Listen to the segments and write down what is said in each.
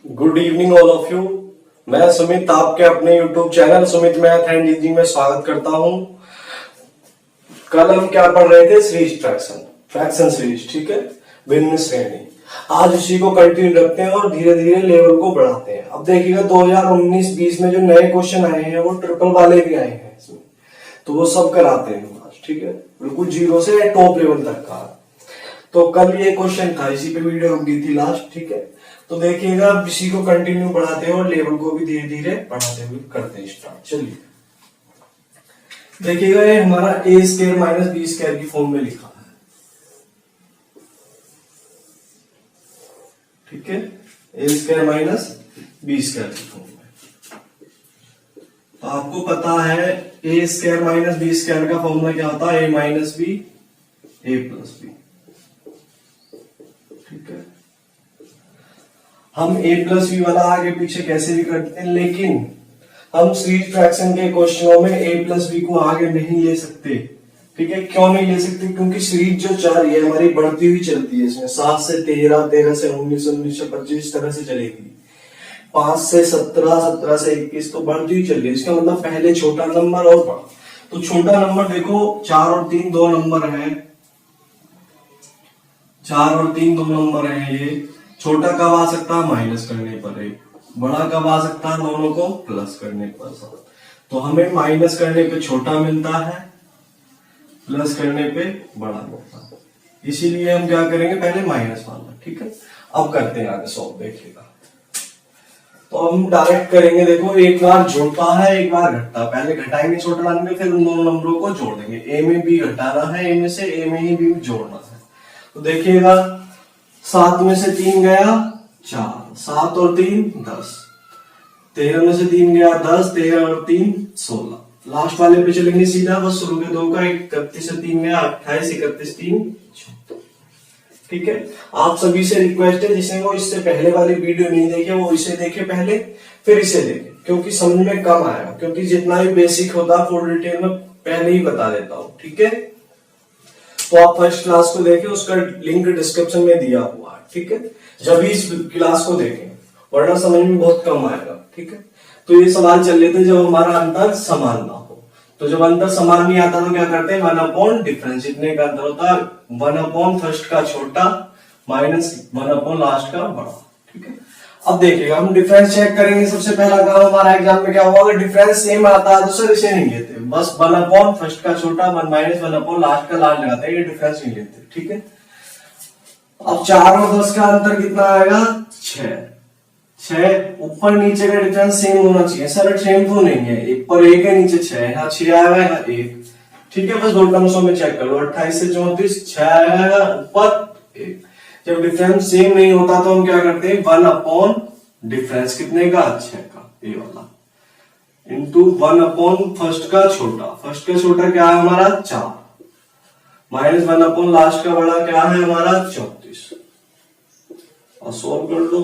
Good evening all of you. मैं सुमित आपके अपने YouTube channel Sumit math and reasoning में स्वागत करता हूं। कल हम क्या पढ़ रहे थे? सीरीज फ्रैक्शन सीरीज, ठीक है, भिन्न श्रेणी। आज इसी को कंटिन्यू रखते हैं और धीरे धीरे लेवल को बढ़ाते हैं। अब देखिएगा 2019-20 में जो नए क्वेश्चन आए हैं वो ट्रिपल वाले भी आए हैं इसमें, तो वो सब कराते हैं आज, ठीक है, बिल्कुल जीरो से टॉप लेवल तक का। तो कल ये क्वेश्चन था, इसी पे वीडियो रुक गई थी लास्ट, ठीक है। तो देखिएगा इसी को कंटिन्यू बढ़ाते हैं और लेवल को भी धीरे धीरे बढ़ाते हुए करते हैं स्टार्ट। चलिए देखिएगा, ये हमारा ए स्क्वायर माइनस बी स्क्वायर की फॉर्म में लिखा है, ठीक है, ए स्क्वायर माइनस बी स्क्वायर की फॉर्म में। तो आपको पता है ए स्क्वायर माइनस बी स्क्वायर का फॉर्मूला क्या होता है? ए माइनस बी ए प्लस बी, ठीक है। हम a प्लस बी वाला आगे पीछे कैसे भी करते हैं, लेकिन हम सीरीज फ्रैक्शन के क्वेश्चनों में a प्लस बी को आगे नहीं ले सकते, ठीक है। क्यों नहीं ले सकते? क्योंकि सीरीज जो चल रही है हमारी बढ़ती हुई चलती है। इसमें 7 से 13, 13 से 19, 19 से 25 तरह से चलेगी, 5 से 17, 17 से 21, तो बढ़ती हुई चल रही है। इसका मतलब पहले छोटा नंबर और बड़ा। तो छोटा नंबर देखो 4 और 3 दो नंबर है, 4 और 3 दो नंबर है। ये छोटा कब आ सकता है? माइनस करने पर। एक बड़ा कब आ सकता है? दोनों को प्लस करने पर। तो हमें माइनस करने पे छोटा मिलता है, प्लस करने पे बड़ा मिलता है। इसीलिए हम क्या करेंगे? पहले माइनस वाला, ठीक है। अब करते हैं आगे सॉल्व, देखिएगा। तो हम डायरेक्ट करेंगे, देखो एक बार जोड़ता है एक बार घटता है। पहले घटाएंगे छोटा लाएंगे, फिर उन दोनों नंबरों को जोड़ देंगे। ए में बी घटाना है, ए में से ए में ही बी जोड़ना है। तो देखिएगा 7 में से 3 गया 4, 7 और 3 10, 13 में से 3 गया 10, 13 और 3 16। लास्ट वाले पे चलेंगे सीधा, बस शुरू के दो का 31 से 3 गया 28, 31 3 34, ठीक है। आप सभी से रिक्वेस्ट है, जिसने वो इससे पहले वाली वीडियो नहीं देखे वो इसे देखे पहले, फिर इसे देखे, क्योंकि समझ में कम आएगा। क्योंकि जितना भी बेसिक होता है फुल डिटेल में पहले ही बता देता हूं, ठीक है। तो आप फर्स्ट क्लास को देखें, उसका लिंक डिस्क्रिप्शन में दिया हुआ है, ठीक है। जब भी इस क्लास को देखें, वरना समझ में बहुत कम आएगा, ठीक है। तो ये सवाल चल लेते जब हमारा अंतर समान ना हो। तो जब अंतर समान नहीं आता तो क्या करते हैं? 1 अपॉन डिफरेंस। इतने का अंतर होता है 1 अपॉन फर्स्ट का छोटा माइनस 1 अपॉन लास्ट का बड़ा, ठीक है। अब देखिएगा हम डिफरेंस चेक करेंगे। सबसे पहला काम हमारा एग्जाम में क्या हुआ? अगर डिफरेंस सेम आता है तो सर इसे नहीं लेते, बस 1 अपॉन फर्स्ट का छोटा 1 माइनस 1 अपॉन लास्ट का लास्ट लगाते हैं, ये डिफरेंस नहीं लेते, ठीक है। अब 4 और 10 का अंतर कितना आएगा? 6। ऊपर नीचे का डिफरेंस सेम होना चाहिए। सर सेम तो नहीं है, ऊपर 1 है नीचे 6 है, यहाँ 6 आएगा यहाँ 1, ठीक है। बस दो टर्म्सों में चेक कर लो, 28 से 34 6 आएगा ऊपर 1। जब डिफरेंस सेम नहीं होता तो हम क्या करते हैं? 1 अपॉन डिफरेंस कितने का? 6 का, ये वाला, इंटू 1 अपॉन फर्स्ट का छोटा। फर्स्ट का छोटा क्या है हमारा? 4, माइनस 1 अपॉन लास्ट का बड़ा क्या है हमारा? 34। और सोल्व कर दो,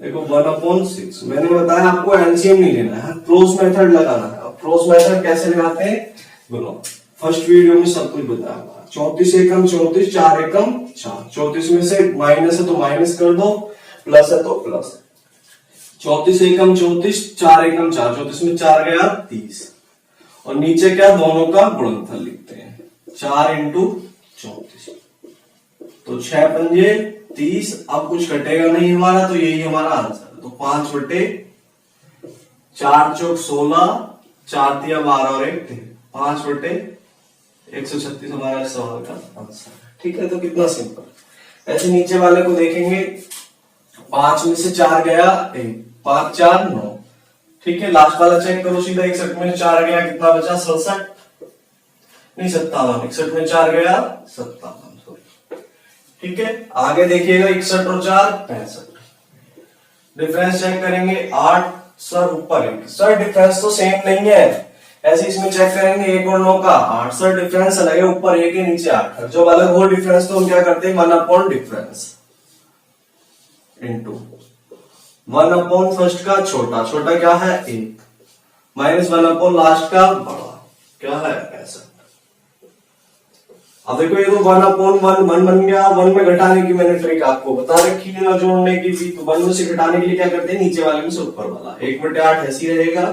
देखो 1 अपॉन 6। मैंने बताया आपको एलसीएम नहीं लेना है, क्लोज मेथड लगाना है। अब क्लोज मेथड कैसे लगाते हैं बोलो, फर्स्ट वीडियो में सब कुछ बताया। 34 एकम 34, 4 एकम 4। 34 में से माइनस है तो माइनस कर दो, प्लस है तो प्लस। 34 एकम 34, 4 एकम 4, 34 में 4 गया 30। और नीचे क्या? दोनों का गुणनफल लिखते हैं, 4 इंटू 34। तो 6 पंजे 30। अब कुछ कटेगा नहीं हमारा, तो यही हमारा आंसर है। तो 5 बटे 4 चौक 16, 4 तिया 12 और 1 13, 5 बटे 136 हमारा इस सवाल का आंसर है, ठीक है। तो कितना सिंपल। ऐसे नीचे वाले को देखेंगे, 5 में से 4 गया 1, 5 4 9, ठीक है। लास्ट वाला चेक करो सीधा, 61 में 4 गया कितना बचा? 67 नहीं 57, 61 में 4 गया 57, ठीक है। आगे देखिएगा 61 और 4 65। डिफरेंस चेक करेंगे 8 सर ऊपर 1। सर डिफरेंस तो सेम नहीं है, ऐसे इसमें चेक करेंगे 1 और 9 का 8। सर डिफरेंस अलग है, ऊपर 1 है नीचे 8 है। जो अलग हो डिफरेंस तो हम क्या करते हैं? 1 upon difference into 1 upon first का छोटा, छोटा क्या है 1, माइनस 1 अपॉन लास्ट का बड़ा क्या है 65। अब देखो ये तो 1/1 1 बन गया। 1 में घटाने की मैंने ट्रिक आपको बता रखी है और जोड़ने की भी। तो 1 में से घटाने के लिए क्या करते हैं, नीचे वाले में से ऊपर वाला 1/8 ऐसी रहेगा,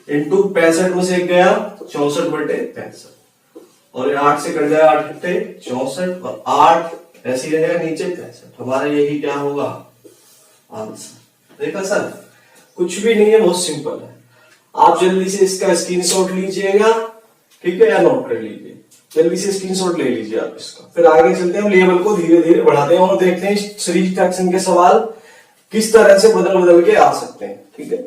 इंटू 65 में से एक गया 64/65, और 8 से कट जाएगा 8/64 और 8 ऐसी रहेगा नीचे 65। हमारा यही क्या होगा आंसर। देखा सर, कुछ भी नहीं है, बहुत सिंपल है। आप जल्दी से इसका स्क्रीनशॉट लीजिएगा, ठीक है, या नोट कर लीजिए। जल्दी से स्क्रीनशॉट ले लीजिए आप इसका। फिर आगे चलते हैं, लेवल को धीरे धीरे बढ़ाते हैं और देखते हैं सीरीज फ्रैक्शन के सवाल किस तरह से बदल बदल के आ सकते हैं। ठीक है,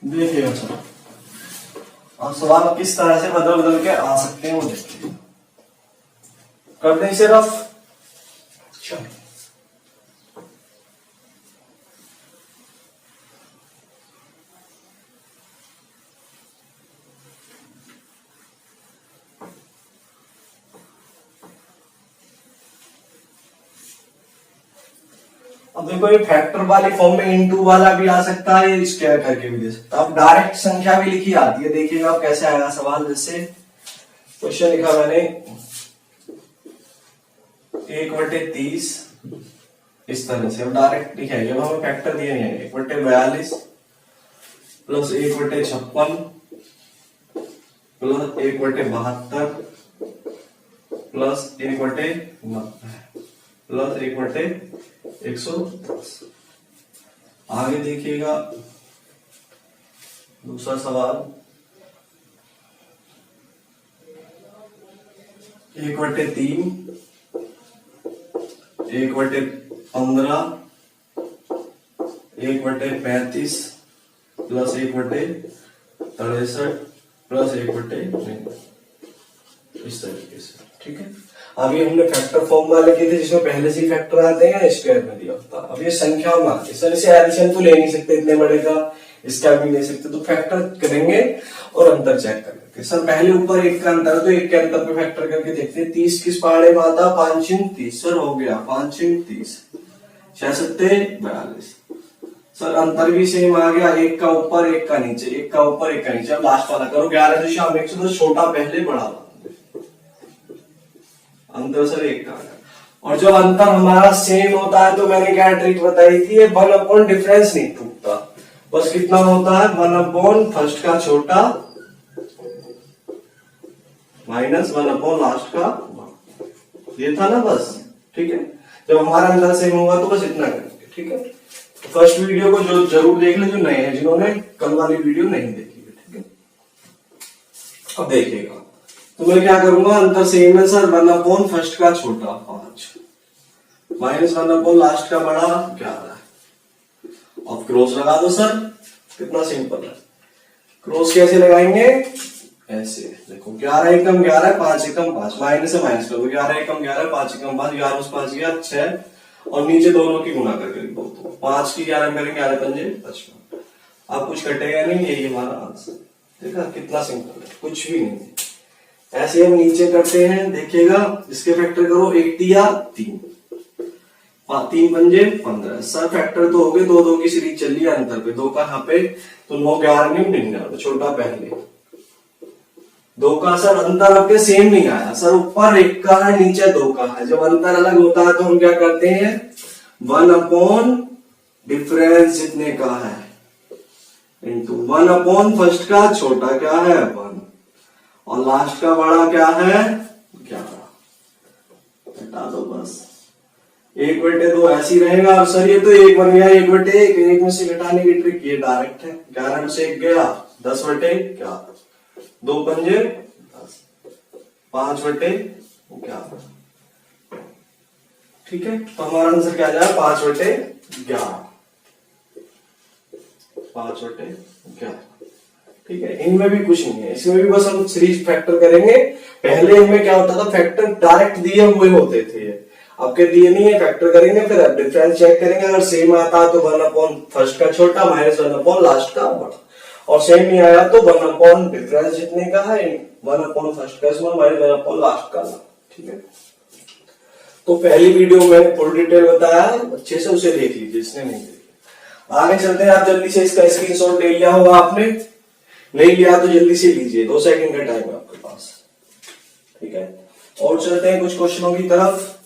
देखिएगा सर, और सवाल किस तरह से बदल बदल के आ सकते हैं वो देखिए। करते हैं सिर्फ चलो, अब देखो ये फैक्टर वाले फॉर्म में इनटू वाला भी आ सकता है, ये स्क्वायर करके भी दे सकता है। अब डायरेक्ट संख्या भी लिखी आती है, देखिएगा आप कैसे आएगा सवाल। जैसे क्वेश्चन लिखा मैंने 1/30 इस तरह से, अब डायरेक्ट लिखा है, जब हमें फैक्टर दिए नहीं है। 1/42 प्लस 1/56 प्लस 1/72 प्लस 1/90 प्लस 1/110। आगे देखिएगा दूसरा सवाल, 1/3 1/15 1/35 प्लस 1/63 प्लस 1/9, इस तरीके से। ठीक है, अभी हमने फैक्टर फॉर्म वाले किए थे जिसमें पहले से फैक्टर आते हैं, स्क्वायर में दिया होता। अब ये संख्या में आते, सर इसे एडिशन तो ले नहीं सकते इतने बड़े का, इसका भी ले सकते, तो फैक्टर करेंगे और अंतर चेक करेंगे। सर पहले ऊपर एक का अंतर, तो एक के अंतर पे फैक्टर करके देखते हैं। 30 किस पहाड़े में आता, 5 30 सर हो गया 5 30 6 7 42। सर अंतर भी सेम आ गया, एक का ऊपर एक का नीचे, एक का ऊपर एक का नीचे। अब लास्ट वाला करो 11 110, छोटा पहले बड़ा अंतर सर एक का। और जब अंतर हमारा सेम होता है तो मैंने क्या ट्रिक बताई थी, 1/, डिफरेंस नहीं टूटता, बस कितना होता है 1/, फर्स्ट का छोटा माइनस 1/, लास्ट का, ये था ना बस। ठीक है, जब हमारा अंतर सेम होगा तो बस इतना करेंगे। ठीक है, फर्स्ट वीडियो को जो जरूर देख ले जो नए हैं, जिन्होंने कल वाली वीडियो नहीं देखी है। ठीक है, अब देखिएगा तो मैं क्या करूंगा, अंतर सेम है सर, 1/, फर्स्ट का छोटा 5 माइनस 1/, लास्ट का बड़ा 11। अब क्रॉस लगा दो सर, कितना सिंपल है। क्रॉस कैसे लगाएंगे, ऐसे देखो 11 एकम 11 5 एकम 5, माइनस से माइनस करो, 11 एकम 11 5 एकम 5, 11 उस 5 गया 6, और नीचे दोनों की गुणा करके लिखो, तो 5 की 11 करेंगे 11 पंजे 55। अब कुछ कटेगा नहीं, यही हमारा आंसर। देखा कितना सिंपल है, कुछ भी नहीं। ऐसे हम नीचे करते हैं, देखिएगा इसके फैक्टर करो, 1 तिया 3 3 पंजे 15। सर फैक्टर तो हो गए, 2 2 की सीरीज चल रही है अंतर पे, 2 का यहाँ पे तो 9 11 नहीं 99, छोटा पहले 2 का। सर अंतर आपके सेम नहीं आया, सर ऊपर 1 का है नीचे 2 का है। जब अंतर अलग होता है तो हम क्या करते हैं, 1/, डिफरेंस जितने का है इंटू 1/, फर्स्ट का छोटा क्या है 1 और लास्ट का बड़ा क्या है 11, हटा दो बस। 1/2 ऐसी रहेगा। और सर ये तो 1 बन गया, 1/1, 1 में से घटाने की ट्रिक ये डायरेक्ट है। 11 में से 1 गया 10/11, 2 पंजे 10, 5/11। ठीक है, तो हमारा आंसर क्या जाएगा 5/11, 5/11। ठीक है, इनमें भी कुछ नहीं है, इसमें भी बस हम सीरीज फैक्टर करेंगे। पहले इनमें क्या होता था, फैक्टर डायरेक्ट दिए हुए होते थे, आपके दिए नहीं है, फैक्टर करेंगे फिर डिफरेंस चेक करेंगे। अगर सेम आता है तो 1/, फर्स्ट का छोटा माइनस 1/, लास्ट का बड़ा, और सेम नहीं आया तो 1/, डिफरेंस जितने का है 1/, फर्स्ट का स्मॉल माइनस 1/, लास्ट का। ठीक है, तो पहली वीडियो में मैंने फुल डिटेल बताया, अच्छे से उसे देख लीजिए, इसने नहीं देखी। आगे चलते हैं, आप जल्दी से इसका स्क्रीनशॉट ले लिया होगा आपने, नहीं लिया तो जल्दी से लीजिए, 2 सेकंड का टाइम है आपके पास, ठीक है। और चलते हैं कुछ क्वेश्चनों की तरफ,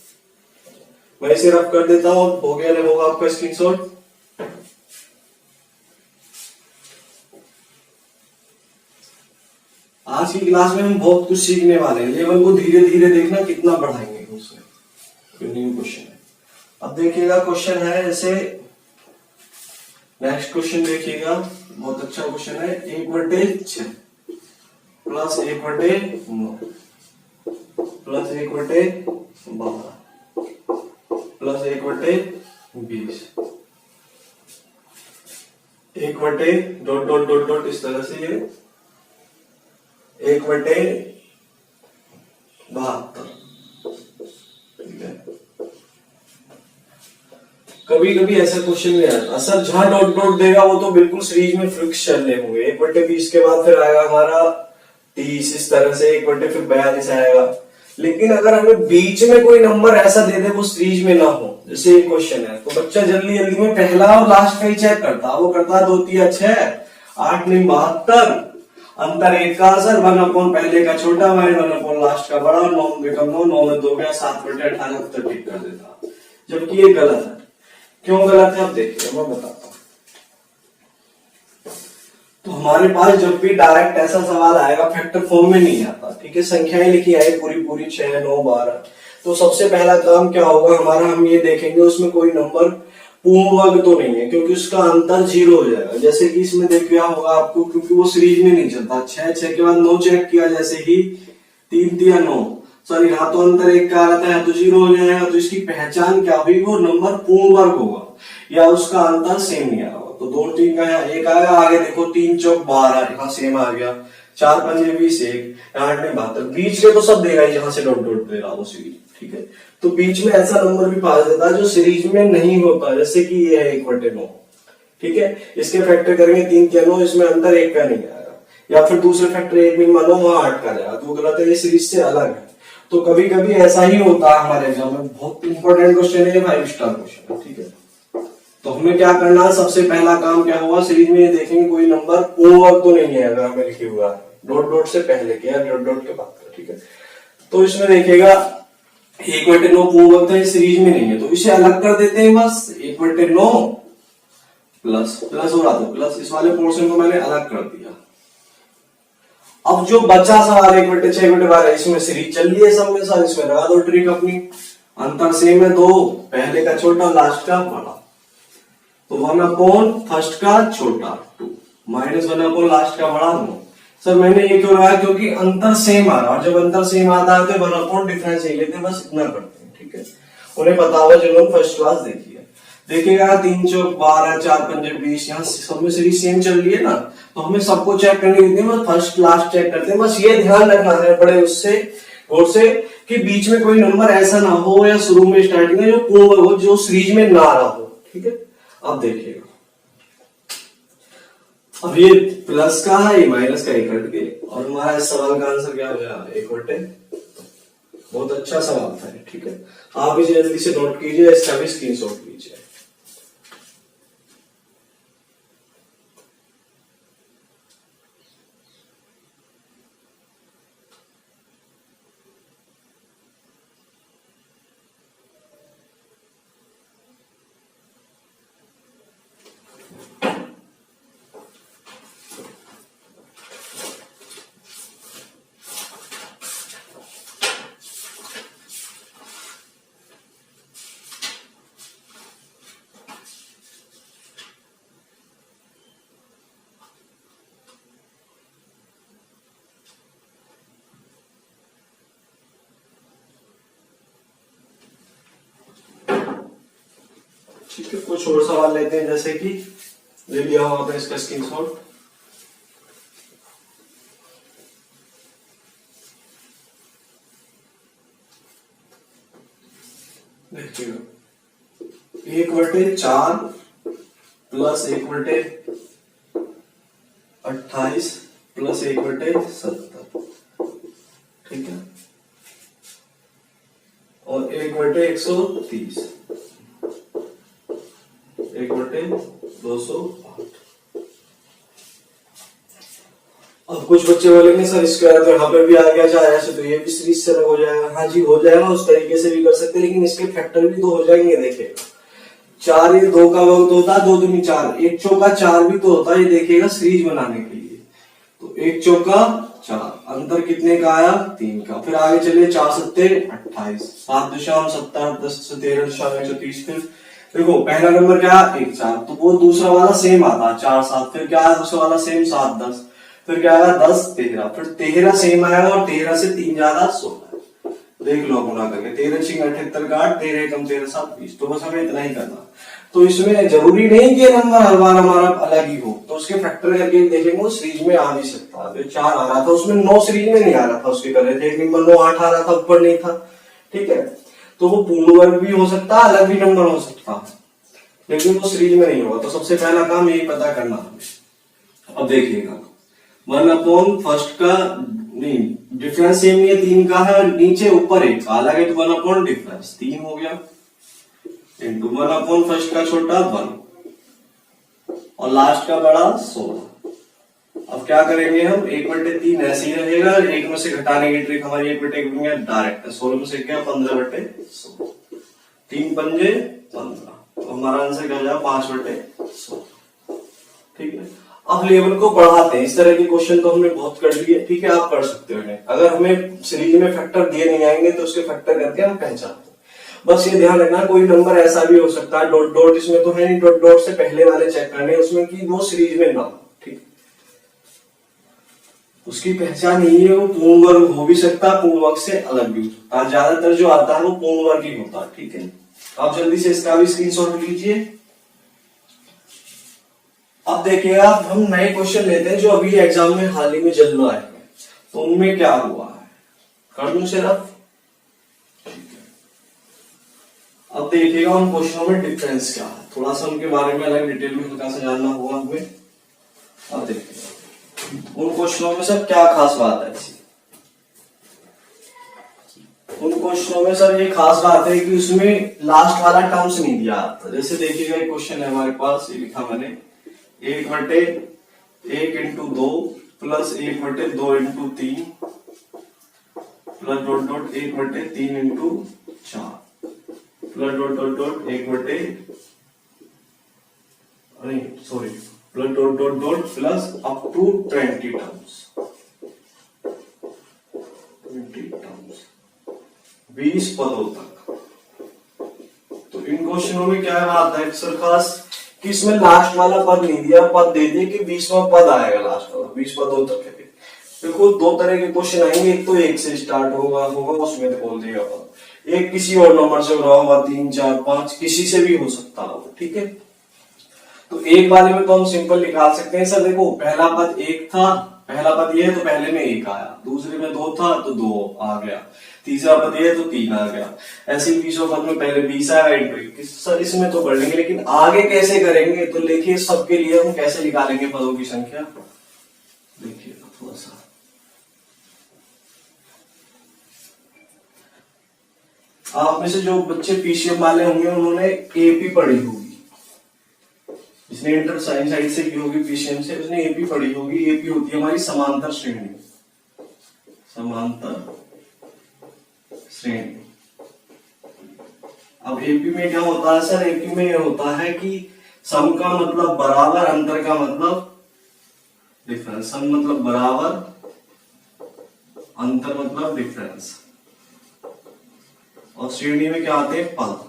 मैं इसे रफ कर देता हूं, हो गया नहीं होगा आपका स्क्रीनशॉट। आज की क्लास में हम बहुत कुछ सीखने वाले हैं, लेवल को धीरे धीरे देखना कितना बढ़ाएंगे उसमें, न्यू क्वेश्चन है। अब देखिएगा क्वेश्चन है जैसे, नेक्स्ट क्वेश्चन देखिएगा, बहुत अच्छा क्वेश्चन है। 1/6 plus 1/9 plus 1/12 plus 1/20 1/ dot dot dot dot, इस तरह से ये 1/72, ठीक है। कभी कभी ऐसा क्वेश्चन नहीं आता सर, जहां डॉट डॉट देगा वो तो बिल्कुल सीरीज में फिक्स चलने होंगे। 1/20 के बाद फिर आएगा हमारा 30, इस तरह से 1/42 आएगा। लेकिन अगर हमें बीच में कोई नंबर ऐसा दे दे वो सीरीज में ना हो, जैसे ये क्वेश्चन है, तो बच्चा जल्दी जल्दी में पहला और लास्ट का ही चेक करता, वो करता 2 3 6 8 9 72, अंतर 1 का असर 1/, पहले का छोटा माइनस 1/, लास्ट का बड़ा, 9 बेकम 9, 9 में 2 गया, 7/18 उत्तर ठीक कर देता, जबकि ये गलत है। क्यों गलत है, अब देखिए मैं बताता हूं। तो हमारे पास जब भी डायरेक्ट ऐसा सवाल आएगा, फैक्टर फॉर्म में नहीं आता, ठीक है, संख्याएं लिखी आई पूरी पूरी 6 9 12, तो सबसे पहला काम क्या होगा हमारा, हम ये देखेंगे उसमें कोई नंबर पूर्ण वर्ग तो नहीं है, क्योंकि उसका अंतर 0 हो जाएगा। जैसे कि इसमें देख लिया होगा आपको, क्योंकि वो सीरीज में नहीं चलता। 6 6 के बाद 9 चेक किया, जैसे ही 3 3 9, सॉरी, यहाँ तो अंतर 1 का आता है तो 0 हो जाएगा। तो इसकी पहचान क्या हुई, वो नंबर पूर्ण वर्ग होगा या उसका अंतर सेम नहीं आएगा। तो 2 3 का यहाँ 1 आएगा, आगे देखो 3 चौक 12, यहाँ सेम आ गया, 4 पंजे 20, 1 8 में 72, बीच में तो सब देगा ही जहां से डॉट डॉट दे रहा हो सीरीज, ठीक है। तो बीच में ऐसा नंबर भी पास देता है जो सीरीज में नहीं होता, जैसे कि ये है 1/9, ठीक है। इसके फैक्टर करेंगे 3 के 9, इसमें अंतर 1 का नहीं आएगा, या फिर दूसरे फैक्टर 1 में मानो वहां 8 का जाएगा, तो गलत है, ये सीरीज से अलग है। तो कभी कभी ऐसा ही होता है हमारे एग्जाम में, बहुत इंपॉर्टेंट क्वेश्चन है, 5 स्टार क्वेश्चन है, ठीक है। तो हमें क्या करना है, सबसे पहला काम क्या होगा, सीरीज में देखेंगे कोई नंबर पूर्ण वर्ग तो नहीं है, अगर हमें लिखे हुआ है डॉट डॉट से पहले के या डॉट डॉट के बाद का, ठीक है। तो इसमें देखिएगा 1/9 पूर्ण वर्ग था, सीरीज में नहीं है, तो इसे अलग कर देते हैं बस। 1/9 प्लस प्लस हो रहा था प्लस, इस वाले पोर्शन को मैंने अलग कर दिया। अब जो बचा सवाल 1/6 1/12, इसमें सीरीज चल रही है सब में सर, इसमें लगा दो ट्रिक अपनी, अंतर सेम है 2, पहले का छोटा लास्ट का बड़ा, तो 1/, फर्स्ट का छोटा 2 माइनस 1/, लास्ट का बड़ा 9। सर मैंने ये क्यों लगाया, क्योंकि अंतर सेम आ रहा है, और जब अंतर सेम आता है तो 1/, डिफरेंस ही लेते हैं, बस इतना करते हैं, ठीक है। उन्हें पता होगा जिन्होंने फर्स्ट क्लास देखी है। देखिएगा 3 चौक 12, 4 पंजे 20, यहाँ सब में सीरीज सेम चल रही है ना, तो हमें सबको चेक करने देते हैं, फर्स्ट लास्ट चेक करते हैं। बस ये ध्यान रखना है बड़े उससे गौर से, कि बीच में कोई नंबर ऐसा ना हो या शुरू में स्टार्टिंग में जो पूर्ण वर्ग हो, जो सीरीज में ना रहा हो, ठीक है। अब देखिएगा, अब ये प्लस का है, ये माइनस का, एक हट गए, और हमारा इस सवाल का आंसर क्या हो गया, 1/। बहुत अच्छा सवाल था, ठीक है। आप इसे जल्दी से नोट कीजिए, इसका भी स्क्रीनशॉट लीजिए। ठीक है, कुछ और सवाल लेते हैं, जैसे कि ले लिया हो आपने इसका स्क्रीनशॉट। देखिएगा 1/4 प्लस 1/28 प्लस 1/70, ठीक है। और 1/130, 1/208। अब कुछ बच्चे बोलेंगे सर स्क्वायर तो यहाँ पे भी आ गया, चाहे ऐसे तो ये भी सीरीज से हो जाएगा। हाँ जी हो जाएगा, उस तरीके से भी कर सकते हैं, लेकिन इसके फैक्टर भी तो हो जाएंगे। देखिएगा 4 ये 2 का वक्त होता है, 2 दूनी 4, 1 चौका 4 भी तो होता है, ये देखिएगा सीरीज बनाने के लिए। तो 1 चौका 4, अंतर कितने का आया 3 का। फिर आगे चलिए 4 सत्ते 28, 7.7, 10 से 13.130। फिर देखो पहला नंबर क्या 1 4, तो वो दूसरा वाला सेम आता है 4 7। फिर क्या आया दूसरा वाला सेम 7 10। फिर क्या आया 10 13। फिर 13 सेम आया और 13 से 3 ज्यादा 16। देख लो गुना करके 13 6 78 का 8, 13 कम 13 7 20। तो बस हमें इतना ही करना। तो इसमें जरूरी नहीं कि नंबर हर बार हमारा अलग ही हो, तो उसके फैक्टर करके देखेंगे वो सीरीज में आ भी सकता है। 4 आ रहा था उसमें 9 सीरीज में नहीं आ रहा था, उसके कर रहे थे 1 नंबर 9 8 आ रहा था, ऊपर नहीं था। ठीक है, तो वो पूर्ण वर्ग भी हो सकता है, अलग भी नंबर हो सकता है, लेकिन वो सीरीज में नहीं होगा। तो सबसे पहला काम यही पता करना हमें। अब देखिएगा 1/1 का नहीं, डिफरेंस सेम नहीं है, 3 का है, नीचे ऊपर 1 का अलग है, तो 1/, डिफरेंस 3 हो गया, इंटू 1/1 का छोटा 1 और लास्ट का बड़ा 16। अब क्या करेंगे हम 1/3 ऐसे ही रहेगा, 1 में से घटाने की ट्रिक हमारी 1/1 डायरेक्ट है, 16 में से क्या 15/16, 3 पंजे 15, तो हमारा आंसर क्या जाएगा 5/16। ठीक है, अब लेवल को बढ़ाते हैं। इस तरह के क्वेश्चन तो हमने बहुत कर लिए, ठीक है आप कर सकते हो। अगर हमें सीरीज में फैक्टर दिए नहीं आएंगे तो उसके फैक्टर करके हम पहचानते हैं। बस ये ध्यान रखना कोई नंबर ऐसा भी हो सकता है, डॉट डॉट इसमें तो है नहीं, डॉट डॉट से पहले वाले चेक करने उसमें कि वो सीरीज में ना हो। ठीक, उसकी पहचान यही है, वो पूर्ण वर्ग हो भी सकता है, पूर्ण वर्ग से अलग भी हो सकता है, ज्यादातर जो आता है वो पूर्ण वर्ग ही होता है। ठीक है, आप जल्दी से इसका भी स्क्रीनशॉट लीजिए। अब देखिएगा हम नए क्वेश्चन लेते हैं जो अभी एग्जाम में हाल ही में जल्द आए हैं, तो उनमें क्या हुआ है कर दूं सिर्फ। अब देखिएगा उन क्वेश्चनों में डिफरेंस क्या है, थोड़ा सा उनके बारे में अलग डिटेल में हल्का सा जानना होगा हमें। अब देखिएगा उन क्वेश्चनों में सर क्या खास बात है ऐसी। उन क्वेश्चनों में सर ये खास बात है कि उसमें लास्ट वाला टर्म्स नहीं दिया आता। जैसे देखिएगा एक क्वेश्चन है हमारे पास, ये लिखा मैंने 1/1 into 2 plus 1/2 into 3 plus dot dot 1/3 into 4 plus dot dot dot 1/, नहीं sorry, plus dot dot dot plus up to 20 terms, 20 पदों तक। तो इन क्वेश्चनों में क्या बात है सर खास कि इसमें लास्ट वाला पद नहीं दिया, पद दे दिए कि 20वां पद आएगा लास्ट वाला, 20 पदों तक है। देखो दो तरह के क्वेश्चन आएंगे, एक तो 1 से स्टार्ट होगा उसमें तो बोल देगा पद, एक किसी और नंबर से हो रहा होगा, 3 4 5 किसी से भी हो सकता होगा। ठीक है, तो एक वाले में तो हम सिंपल निकाल सकते हैं सर। देखो पहला पद 1 था, पहला पद ये है तो पहले में 1 आया, दूसरे में 2 था तो 2 आ गया, तीसरा पद ये तो 3 आ गया, ऐसे ही 20वां पद में पहले 20 आया इंटू 21। सर इसमें तो कर लेंगे, लेकिन आगे कैसे करेंगे तो देखिए सबके लिए हम कैसे निकालेंगे पदों की संख्या। देखिए थोड़ा सा आप में से जो बच्चे पीसीएम वाले होंगे उन्होंने एपी पढ़ी होगी, जिसने इंटर साइंस साइड से की होगी पीसीएम से उसने एपी पढ़ी होगी। एपी होती है हमारी समांतर श्रेणी, समांतर श्रेणी। अब एपी में क्या होता है सर, एपी में यह होता है कि सम का मतलब बराबर, अंतर का मतलब डिफरेंस। सम मतलब बराबर, अंतर मतलब डिफरेंस, और श्रेणी में क्या आते हैं पद।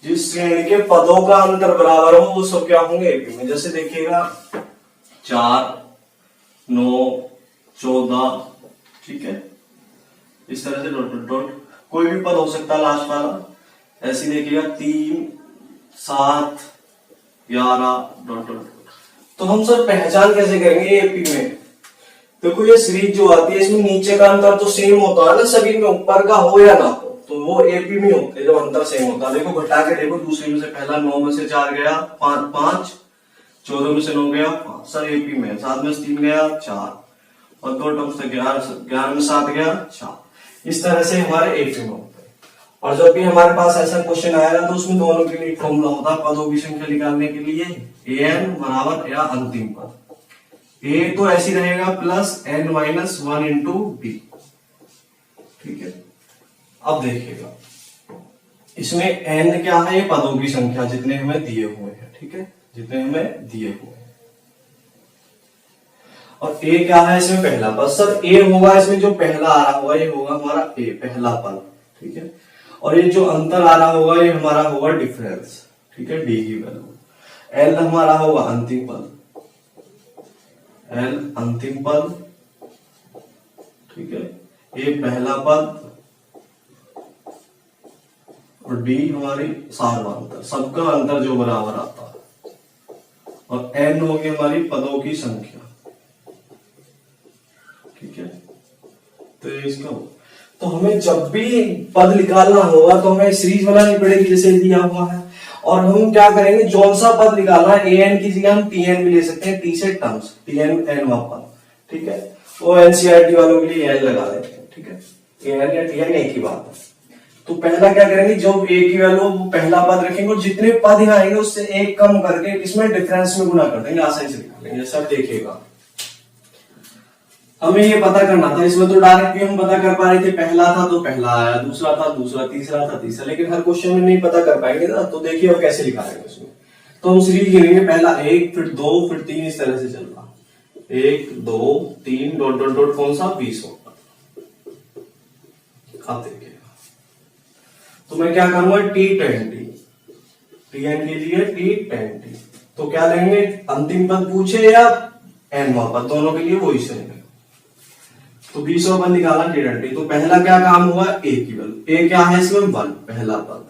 जिस श्रेणी के पदों का अंतर बराबर हो वो सब क्या होंगे एपी में। जैसे देखिएगा 4 9 14, ठीक है, इस तरह से डॉट डॉट डॉट कोई भी पद हो सकता है लास्ट वाला। ऐसे देखिएगा 3 7 11 डॉट डॉट। तो हम सर पहचान कैसे करेंगे एपी में। देखो ये सीरीज जो आती है इसमें नीचे का अंतर तो सेम होता है ना सभी में, ऊपर का हो या ना हो, तो वो एपी में होते हैं जब अंतर सेम होता है। देखो घटा के देखो, दूसरे में से पहला 9 में से 4 गया 5, 14 में से 9 गया 5, सर एपी में 7 में से 3 गया 4 और 2 टर्म्स तक 11 में 7 गया 4। इस तरह से हमारे एपी में होते हैं। और जब भी हमारे पास ऐसा क्वेश्चन आएगा तो उसमें दोनों के लिए एक फॉर्मूला होता है पदों की संख्या निकालने के लिए, an बराबर या अंतिम पद, a तो ऐसी रहेगा plus n minus 1 into b। ठीक है, अब देखिएगा इसमें n क्या है, ये पदों की संख्या जितने हमें दिए हुए हैं। ठीक है, जितने हमें दिए हुए हैं। और a क्या है इसमें पहला पद। सर a होगा इसमें जो पहला आ रहा होगा ये होगा हमारा a पहला पद। ठीक है, और ये जो अंतर आ रहा होगा ये हमारा होगा डिफरेंस। ठीक है, d की वैल्यू। l हमारा होगा अंतिम पद, l अंतिम पद। ठीक है, a पहला पद और d हमारी सार्वधातुक, सबका अंतर जो बराबर आता है, और n होगी हमारी पदों की संख्या। ठीक है, तो इसका तो हमें जब भी पद निकालना होगा तो हमें सीरीज बनानी पड़ेगी जैसे दिया हुआ है। और हम क्या करेंगे, जौन सा पद निकालना है an की जगह हम tn भी ले सकते हैं, t से टर्म्स, tn n वा पद। ठीक है, वो एनसीईआरटी वालों के लिए n लगा देते हैं। ठीक है, an या tn एक ही बात है। तो पहला क्या करेंगे, जो a की वैल्यू वो पहला पद रखेंगे और जितने पद यहाँ आएंगे उससे एक कम करके इसमें डिफरेंस में गुना कर देंगे, आसानी से निकालेंगे। जैसे आप देखिएगा हमें ये पता करना था, इसमें तो डायरेक्ट भी हम पता कर पा रहे थे, पहला था तो पहला आया, दूसरा था दूसरा, तीसरा था तीसरा, लेकिन हर क्वेश्चन में नहीं पता कर पाएंगे ना। तो देखिए अब कैसे लिखाएंगे उसमें। तो हम सीरीज गिनेंगे, पहला 1 फिर 2 फिर 3, इस तरह से चल रहा, 1 2 3 डॉट डॉट डॉट कौन सा 20 होगा। अब देखिए तो मैं क्या करूंगा, T20 tn के लिए T20, तो क्या लेंगे, अंतिम पद पूछे या n वा पद, दोनों के लिए वही से लेंगे। तो 20 पद निकाला T20, तो पहला क्या काम हुआ, a की वैल्यू, a क्या है इसमें 1 पहला पद,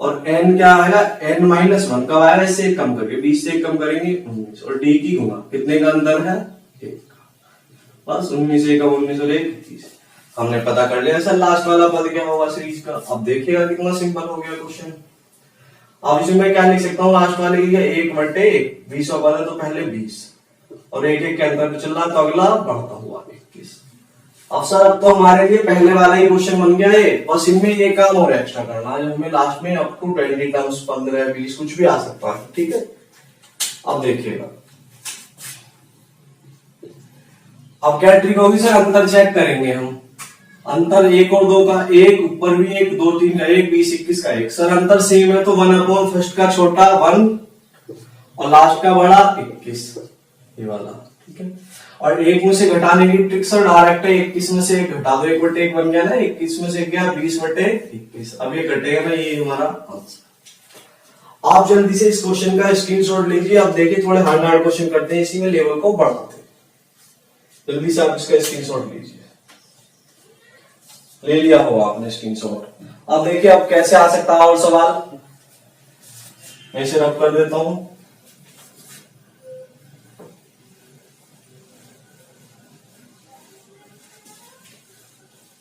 और n क्या आएगा, n माइनस 1 कब आएगा, इससे एक कम करके 20 से एक कम करेंगे 19, और d की गुना कितने का अंतर है, 1 का, बस 19 1 19 और 1 30। हमने पता कर लिया सर लास्ट वाला पद क्या होगा सीरीज का। अब देखिएगा कितना सिंपल हो गया क्वेश्चन। अब इसमें मैं क्या लिख सकता हूँ, लास्ट वाले के लिए 1/1, 20 पद है तो पहले 20 और 1 1 के अंतर पे चल रहा, तो अगला बढ़ता हुआ 21। अब सर अब तो हमारे लिए पहले वाला ही क्वेश्चन बन गया है, बस इनमें ये काम और एक्स्ट्रा करना है, हमें लास्ट में अप टू 20 टर्म्स 15 20 कुछ भी आ सकता है। ठीक है, अब देखिएगा अब क्या ट्रिक होगी सर, अंतर चेक करेंगे हम। अंतर 1 और 2 का, 1 ऊपर भी 1 2 3 का 1 20 21 का 1, सर अंतर सेम है तो 1 फर्स्ट का छोटा 1 और लास्ट का बड़ा 21, ये वाला। ठीक है, और 1 में से घटाने की ट्रिक सर डायरेक्ट है, 21 में से 1 घटा दो, 1/1 बन गया ना, 21 में से 1 गया 20/21, अब ये घटेगा ना, ये हमारा आंसर। आप जल्दी से इस क्वेश्चन का स्क्रीनशॉट लीजिए। अब देखिए थोड़े हार्ड क्वेश्चन करते हैं, इसी में लेवल को बढ़ाते हैं। जल्दी से आप इसका स्क्रीनशॉट लीजिए। ले लिया होगा आपने स्क्रीनशॉट। अब देखिए अब कैसे आ सकता है और सवाल, मैं इसे रब कर देता हूं।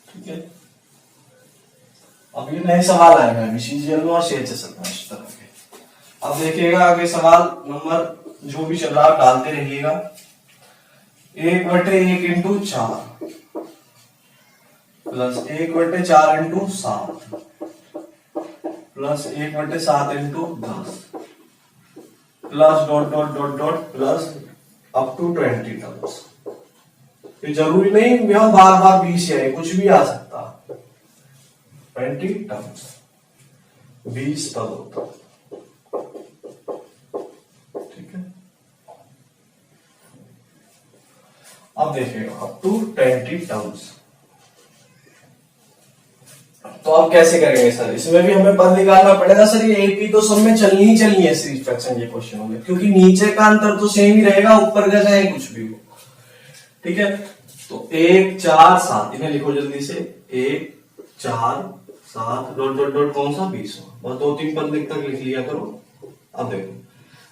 ठीक है, अब ये नए सवाल आए हैं सीजीएल में और CHSL में इस तरह के। अब देखिएगा आगे सवाल नंबर जो भी चल रहा है डालते रहिएगा। 1/1 into 4 plus 1/4 into 7 plus 1/7 into 10 plus dot dot dot dot plus up to 20 terms. ये जरूरी नहीं यहां बार बार 20 है, कुछ भी आ सकता है। 20 टर्म्स 20 पद होता। ठीक है, अब देखिएगा अप टू 20 टर्म्स। तो अब कैसे करेंगे सर, इसमें भी हमें पद निकालना पड़ेगा। सर ये एक ही तो सब में चलनी ही चलनी है सीरीज फ्रैक्शन के क्वेश्चनों में, क्योंकि नीचे का अंतर तो सेम ही रहेगा, ऊपर का चाहे कुछ भी हो। ठीक है, तो 1 4 7 इन्हें लिखो जल्दी से, 1 4 7 डॉट डॉट डॉट कौन सा 20 हो, बस 2 3 पद तक लिख लिया करो। अब देखो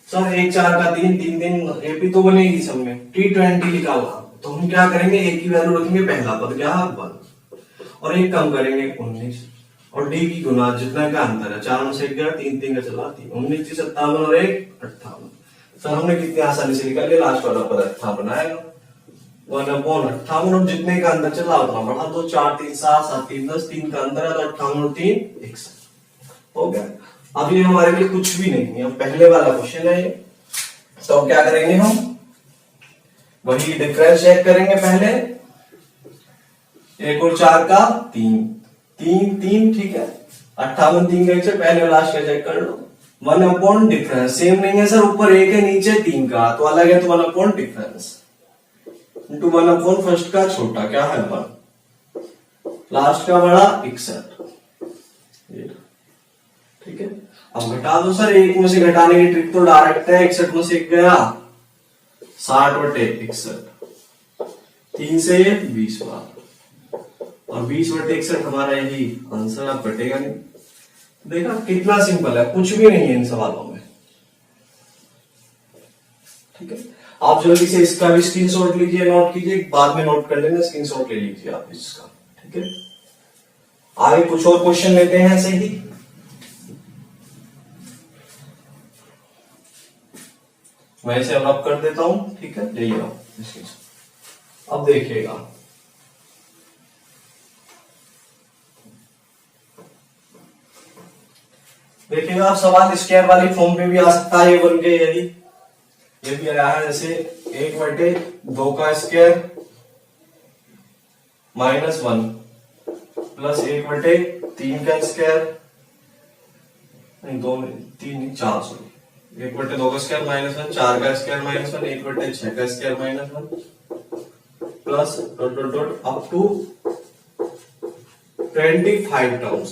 सर 1 4 का 3 3 3 एपी तो बनेगी सब में, T20 निकालना। तो हम क्या करेंगे, एक की वैल्यू रखेंगे, पहला पद क्या है 1 और एक कम करेंगे 19 और डी की गुना जितना का अंतर है, 4 में से 1 गया 3 3 का चला 3 19 30 57 और 1 58। सर हमने कितनी आसानी से निकाल लिया, लास्ट वाला पद 58 आएगा। 1/58, और जितने का अंदर चला उतना बढ़ा दो, 4 3 7 7 3 10, 3 का अंदर है तो 58 और 3 61 हो गया। अब ये हमारे लिए कुछ भी नहीं है, पहले वाला क्वेश्चन है ये। तो अब क्या करेंगे, हम वही डिफरेंस चेक करेंगे पहले, 1 और 4 का 3 3 3, ठीक है। 58 3 का से पहले लास्ट का चेक कर लो। 1/, डिफरेंस सेम नहीं है सर, ऊपर 1 है नीचे 3 का तो अलग है, तो 1/, डिफरेंस इंटू 1/, फर्स्ट का छोटा क्या है 1, लास्ट का बड़ा 61, ठीक है। अब घटा दो सर, 1 में से घटाने की ट्रिक तो डायरेक्ट है, 61 में से 1 गया 60/61, 3 से 20 बार, और 20/61 हमारा यही आंसर। अब घटेगा नहीं, देखा कितना सिंपल है, कुछ भी नहीं है इन सवालों में, ठीक है। आप जल्दी से इसका भी स्क्रीनशॉट लीजिए, नोट कीजिए, बाद में नोट कर लेना, स्क्रीनशॉट ले लीजिए आप इसका, ठीक है। आगे कुछ और क्वेश्चन लेते हैं ऐसे ही। मैं इसे अब कर देता हूं, ठीक है, ले आओ। अब देखिएगा, देखिएगा आप सवाल स्क्वायर वाली फॉर्म में भी आ सकता है, ये बन के यदि ये भी आया है, जैसे 1/2 का स्क्वायर -1 प्लस 1/3 का स्क्वायर, नहीं 2 3 नहीं 4, सॉरी, 1/2 का स्क्वायर -1, 4 का स्क्वायर -1, 1/6 का square -1 plus dot dot dot up to 25 terms.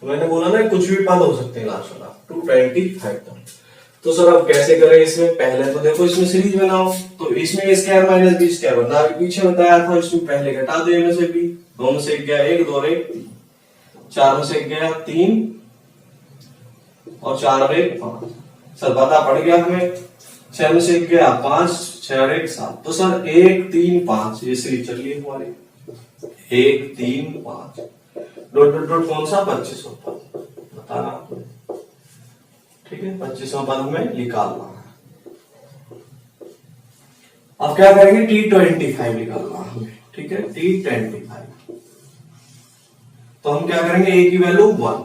मैंने बोला ना कुछ भी पद हो सकते हैं लास्ट वाला, टू 25 टर्म्स। तो सर अब कैसे करें इसमें, पहले तो देखो इसमें सीरीज बनाओ, तो इसमें स्क्वायर माइनस बी स्क्वायर बनना, पीछे बताया था, इसमें पहले घटा दो, में से बी, 2 में से 1 गया 1, 2 और 1 3, 4 में से 1 गया 3 और 4 और 1 5, सर पता पड़ गया हमें, 6 में से 1 गया 5, 6 और 1 7, तो सर 1 3 5 ये सीरीज चल रही है हमारी, 1 3 5 डॉट डॉट डॉट कौन सा 2500 पद बताना आपने, ठीक है, 2500 पद हमें निकालना है। अब क्या करेंगे, T25 निकालना हमें, ठीक है, T25। तो हम क्या करेंगे, a की वैल्यू 1,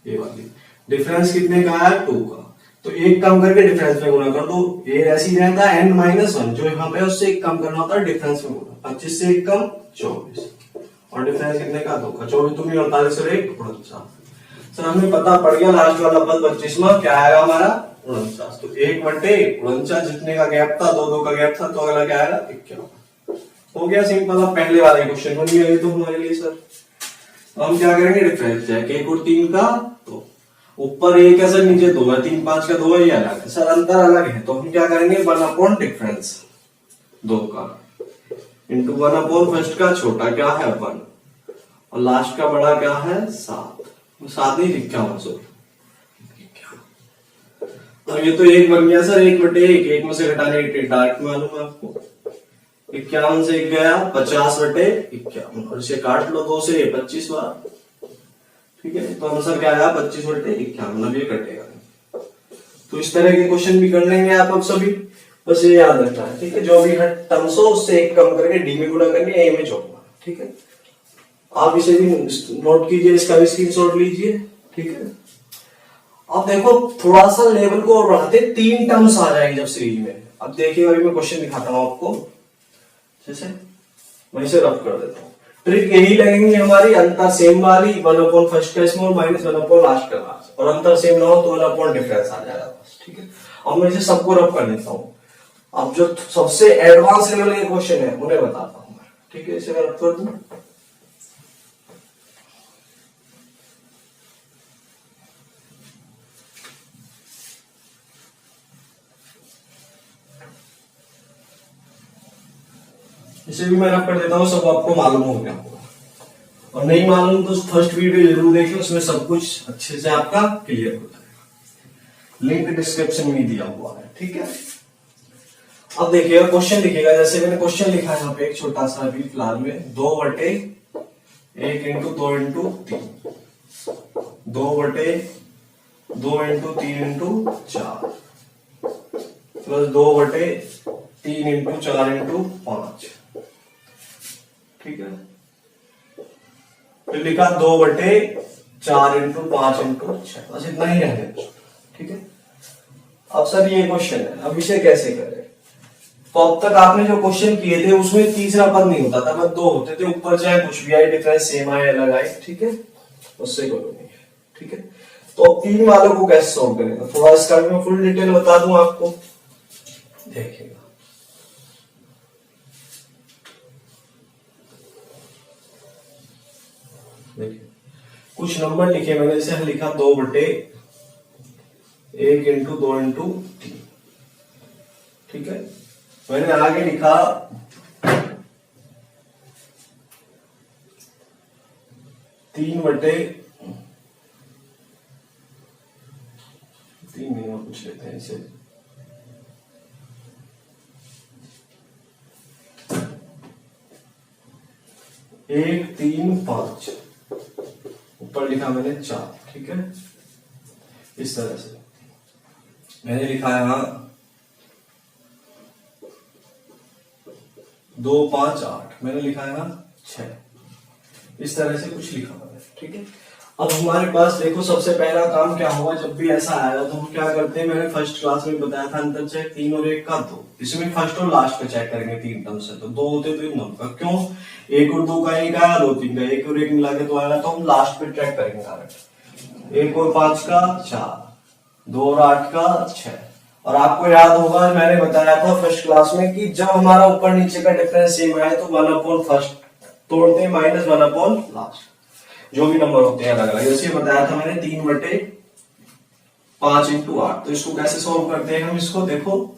ये वाली, डिफरेंस कितने का है 2 का, तो एक कम करके डिफरेंस में गुना कर दो, ये ऐसी रहता है n-1, जो यहाँ पे उससे एक कम करना होता है डिफरेंस में गुना, 25 से 1 कम 24, और डिफरेंस कितने का 2 का, 24 दूनी 48 और 1 49। सर हमें पता पड़ गया लास्ट वाला पद 25वां क्या आएगा हमारा 49, तो 1/49 जितने का गैप था, 2 का गैप था, तो अगला क्या आएगा 51। हो गया सिंपल। अब पहले वाला क्वेश्चन बन गया ये तो हमारे लिए सर। हम क्या करेंगे, डिफरेंस चेक, 1 और 3 का, तो ऊपर 1 है सर, नीचे 2 है, 3 5 का 2 है, ये अलग है सर, अंतर अलग है, तो हम क्या करेंगे 1/, डिफरेंस 2 का इंटू 1/, फर्स्ट का छोटा क्या है 1 और लास्ट का बड़ा क्या है 7, 7 नहीं 51, सॉरी। और ये तो 1 बन गया सर, 1/1, 1 में से घटाने की डायरेक्ट मालूम है आपको, 51 से 1 गया 50/51, और इसे काट लो 2 से 25 बार, ठीक है, तो आंसर क्या आया 25/51, अब ये कटेगा। तो इस तरह के क्वेश्चन भी कर लेंगे आप अब सभी, बस ये याद रखना है, ठीक है, जो भी टर्म्स हो उससे 1 कम करके डी में गुणा करके ए में जोड़ना, ठीक है। आप इसे भी नोट कीजिए, इसका भी स्क्रीनशॉट लीजिए, ठीक है। अब देखो थोड़ा सा लेवल को और बढ़ाते, 3 टर्म्स आ जाएंगे जब सीरीज में। अब देखिए अभी मैं क्वेश्चन दिखाता हूं आपको, जैसे मैं इसे रफ कर देता हूं। ट्रिक यही लगेंगी हमारी, अंतर सेम वाली, 1/, फर्स्ट का स्मॉल माइनस 1/, लास्ट का लार्ज, और अंतर सेम ना हो तो 1/, डिफरेंस आ जाएगा बस, ठीक है। अब मैं इसे सबको रफ कर देता हूं। अब जो सबसे एडवांस लेवल के क्वेश्चन है उन्हें बताता हूं मैं, ठीक है, इसे मैं रफ कर दूं। इसे भी मैं रफ कर देता हूं, सब आपको मालूम हो गया होगा, और नहीं मालूम तो फर्स्ट वीडियो जरूर देखिए, उसमें सब कुछ अच्छे से आपका क्लियर हो जाएगा, लिंक डिस्क्रिप्शन में दिया हुआ है, ठीक है। अब देखिएगा क्वेश्चन लिखिएगा, जैसे मैंने क्वेश्चन लिखा है यहाँ पे एक छोटा सा अभी फिलहाल में, 2/1 into 2 into 3, 2/2 into 3 into 4 plus 2/4 3 into 4 into 5, ठीक है। फिर लिखा 2/4 इंटू 5 इंटू 6, बस इतना ही रहने, ठीक है। अब सर ये क्वेश्चन है, अब इसे कैसे करें? तो अब तक आपने जो क्वेश्चन किए थे उसमें तीसरा पद नहीं होता था, बस 2 होते थे, ऊपर चाहे कुछ भी आए, डिफरेंस सेम आए अलग आए, ठीक है, उससे करोगे, ठीक है। तो अब 3 वालों को कैसे सॉल्व करेंगे, थोड़ा इसका मैं फुल डिटेल बता दूं आपको, देखिएगा। देखिए कुछ नंबर लिखे मैंने, जैसे लिखा 2/1 इंटू 2 इंटू 3, ठीक है। मैंने आगे लिखा 3/3 नहीं, और कुछ लेते हैं इसे, 1 3 5, ऊपर लिखा मैंने 4, ठीक है। इस तरह से मैंने लिखा है यहां 2 5 8, मैंने लिखा है यहां 6, इस तरह से कुछ लिखा मैंने, ठीक है। अब हमारे पास देखो सबसे पहला काम क्या होगा, जब भी ऐसा आएगा तो हम क्या करते हैं, मैंने फर्स्ट क्लास में बताया था अंतर चेक 3 और 1 का 2, इसमें फर्स्ट और लास्ट पे चेक करेंगे 3 टर्म से, तो 2 होते तो इन दोनों का, क्यों 1 और 2 का 1 आया, 2 3 का 1 और 1 मिला के 2 आएगा, तो हम लास्ट पे चेक करेंगे डायरेक्ट। 1 और 5 का 4, 2 और 8 का 6। और आपको याद होगा मैंने बताया था फर्स्ट क्लास में कि जब हमारा ऊपर नीचे का डिफरेंस सेम आए तो 1 अपॉन फर्स्ट तोड़ते हैं, माइनस 1 अपॉन लास्ट, जो भी नंबर होते हैं अलग अलग, जैसे बताया था मैंने 3/5 इंटू 8। तो इसको कैसे सॉल्व करते हैं हम, इसको देखो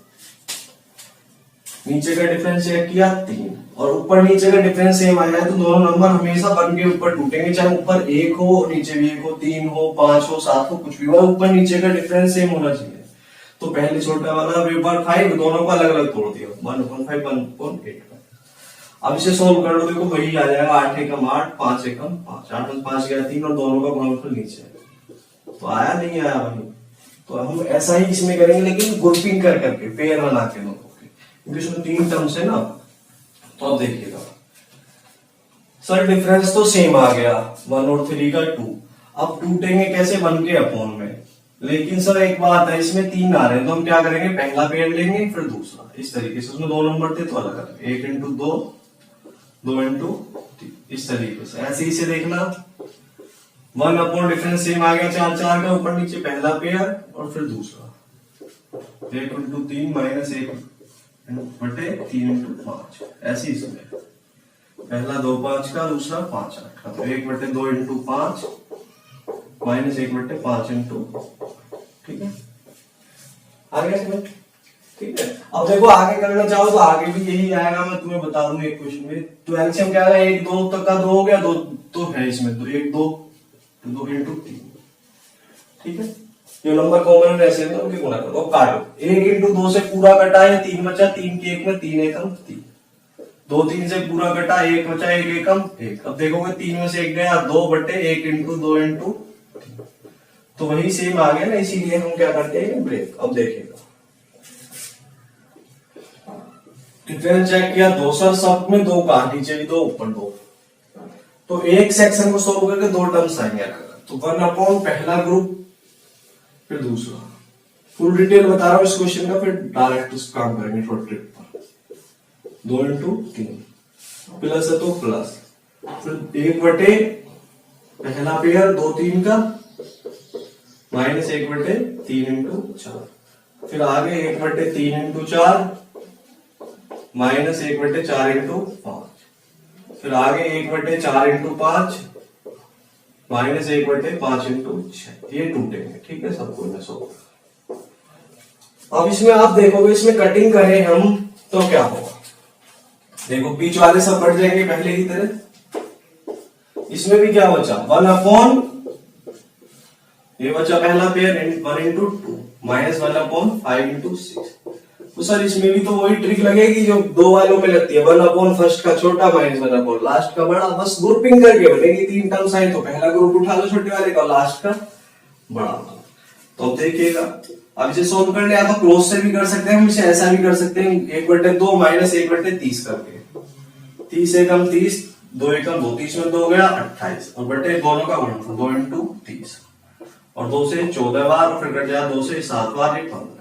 नीचे का डिफरेंस चेक किया 3 और ऊपर नीचे का डिफरेंस सेम आया है, तो दोनों नंबर हमेशा 1 के ऊपर टूटेंगे, चाहे ऊपर 1 हो नीचे भी 1 हो, 3 हो 5 हो 7 हो, कुछ भी हो, ऊपर नीचे का डिफरेंस सेम होना चाहिए। तो पहले छोटा वाला 5 दोनों को अलग अलग तोड़ दिया, 1/5 1/8। अब इसे सोल्व कर लो, देखो वही आ जाएगा 8 एकम 8 5 एकम 5, 8 में 5 गया 3 और दोनों का गुणनफल नीचे, तो आया नहीं आया वही। तो हम ऐसा ही इसमें करेंगे, लेकिन ग्रुपिंग कर करके पेयर बना के दोनों के, क्योंकि इसमें 3 टर्म्स है ना। तो अब देखिएगा सर डिफरेंस तो सेम आ गया 1 और 3 का 2, अब टूटेंगे कैसे, 1 के अपॉन में, लेकिन सर एक बात है इसमें 3 आ रहे हैं, तो हम क्या करेंगे, पहला पेयर लेंगे फिर दूसरा, इस तरीके से, उसमें 2 नंबर थे तो अलग अलग, 1 इंटू 2 2 इंटू 3, इस तरीके से। ऐसे ही से देखना 1 अपॉन डिफरेंस सेम आ गया 4 4 का, ऊपर नीचे पहला पेयर और फिर दूसरा, 1 इंटू 3 माइनस 1/3 इंटू 5, ऐसे ही इसमें पहला 2 5 का, दूसरा 5 8 का, तो 1/2 इंटू 5 माइनस 1/5 इंटू, ठीक है, आ गया इसमें, ठीक है। अब देखो आगे करना चाहो तो आगे भी यही आएगा, मैं तुम्हें बता दूं एक क्वेश्चन में, तो एलसीएम क्या है, 1 2 तक का 2 हो गया, 2 तो है इसमें, तो 1 2 2 इंटू 3, ठीक है। ये नंबर कॉमन में ऐसे उनके गुणा करो, काटो, 1 इंटू 2 से पूरा कटा है 3 बचा, 3 के 1 में 3 एकम 3, 2 3 से पूरा कटा 1 बचा, 1 एकम 1। अब देखोगे 3 में से 1 गया, 2/1 इंटू 2 इंटू, तो वही सेम आ गया ना, इसीलिए हम क्या करते हैं ब्रेक। अब देखिएगा डिफरेंस चेक किया 2 सर, सब में 2 का, नीचे भी 2 ऊपर 2, तो एक सेक्शन को सॉल्व करके 2 टर्म्स आएंगे, तो 1 अपॉन पहला ग्रुप फिर दूसरा, फुल डिटेल बता रहा हूं इस क्वेश्चन का, फिर डायरेक्ट उस काम करेंगे थोड़ा ट्रिक पर। 2 इंटू 3 प्लस है तो प्लस, फिर 1/, पहला पेयर 2 3 का, माइनस 1/3 इंटू 4, फिर आगे 1/3 इंटू 4 माइनस 1/4 इंटू 5, फिर आगे 1/4 इंटू 5 माइनस 1/5 इंटू 6, ये टूटेंगे, ठीक है, सबको में सो। अब इसमें आप देखोगे, इसमें कटिंग करें हम तो क्या होगा, देखो बीच वाले सब बढ़ जाएंगे पहले की तरह, इसमें भी क्या बचा 1 अपॉन, ये बचा पहला pair 1 into 2 minus 1 upon 5 into 6। तो सर इसमें भी तो वही ट्रिक लगेगी जो 2 वालों में लगती है, 1 अपॉन फर्स्ट का छोटा माइनस 1 अपॉन लास्ट का बड़ा, बस ग्रुपिंग करके बनेगी। 3 टर्म्स आए तो पहला ग्रुप उठा लो छोटे वाले का, लास्ट का बड़ा। तो अब देखिएगा अब इसे सोल्व कर लिया तो क्रॉस से भी कर सकते हैं, हम इसे ऐसा भी कर सकते हैं 1/2 माइनस 1/30 करके। 30 एकम 30, 2 एकम 2, 30 में 2 हो गया 28 और बटे दोनों का गुणनफल 2 × 30 और 2 से 14 बार और फिर कट जाए 2 से 7 बार, ये 15।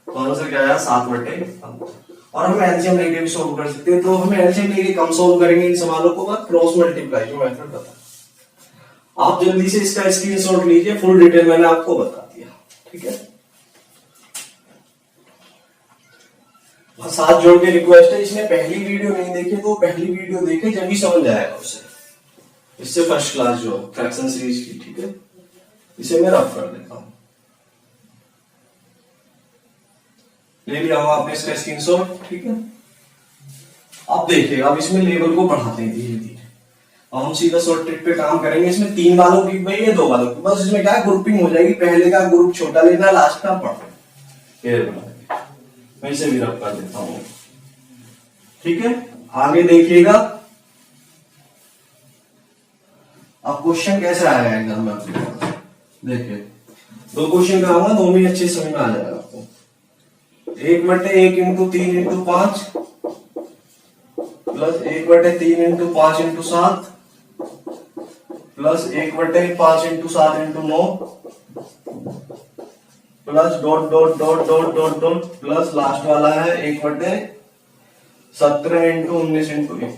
तो आंसर क्या आया 7/15। और हम एलसीएम लेके भी सोल्व कर सकते हैं, तो हमें एलसीएम लेके कम सोल्व करेंगे इन सवालों को, बाद क्रॉस मल्टीप्लाई जो मेथड बता। आप जल्दी से इसका स्क्रीनशॉट लीजिए, फुल डिटेल मैंने आपको बता दिया, ठीक है। साथ जोड़ के रिक्वेस्ट है, इसने पहली वीडियो नहीं देखी तो पहली वीडियो देखे, जब ही समझ आएगा उसे। इससे फर्स्ट क्लास जो फ्रैक्शन सीरीज की, ठीक है। इसे मैं रफ कर देता हूं, ले लिया होगा आपने इसका स्क्रीनशॉट, ठीक है। अब देखिए, अब इसमें लेवल को बढ़ाते हैं धीरे धीरे। अब हम सीधा शॉर्ट ट्रिक पे काम करेंगे। इसमें 3 वालों की भाई है, 2 वालों की, बस इसमें क्या ग्रुपिंग हो जाएगी, पहले का ग्रुप छोटा लेना, लास्ट का बड़ा। मैं इसे भी रफ कर देता हूं, ठीक है। आगे देखिएगा अब क्वेश्चन कैसे आएगा एग्जाम में आपके पास। देखिए 2 क्वेश्चन कराऊंगा, दोनों ही अच्छे समझ में आ जाएगा आपको। 1/1 × 3 × 5 plus 1/3 × 5 × 7 plus 1/5 × 7 × 9 plus dot dot dot dot dot dot plus last वाला है 1/17 × 19 × 21,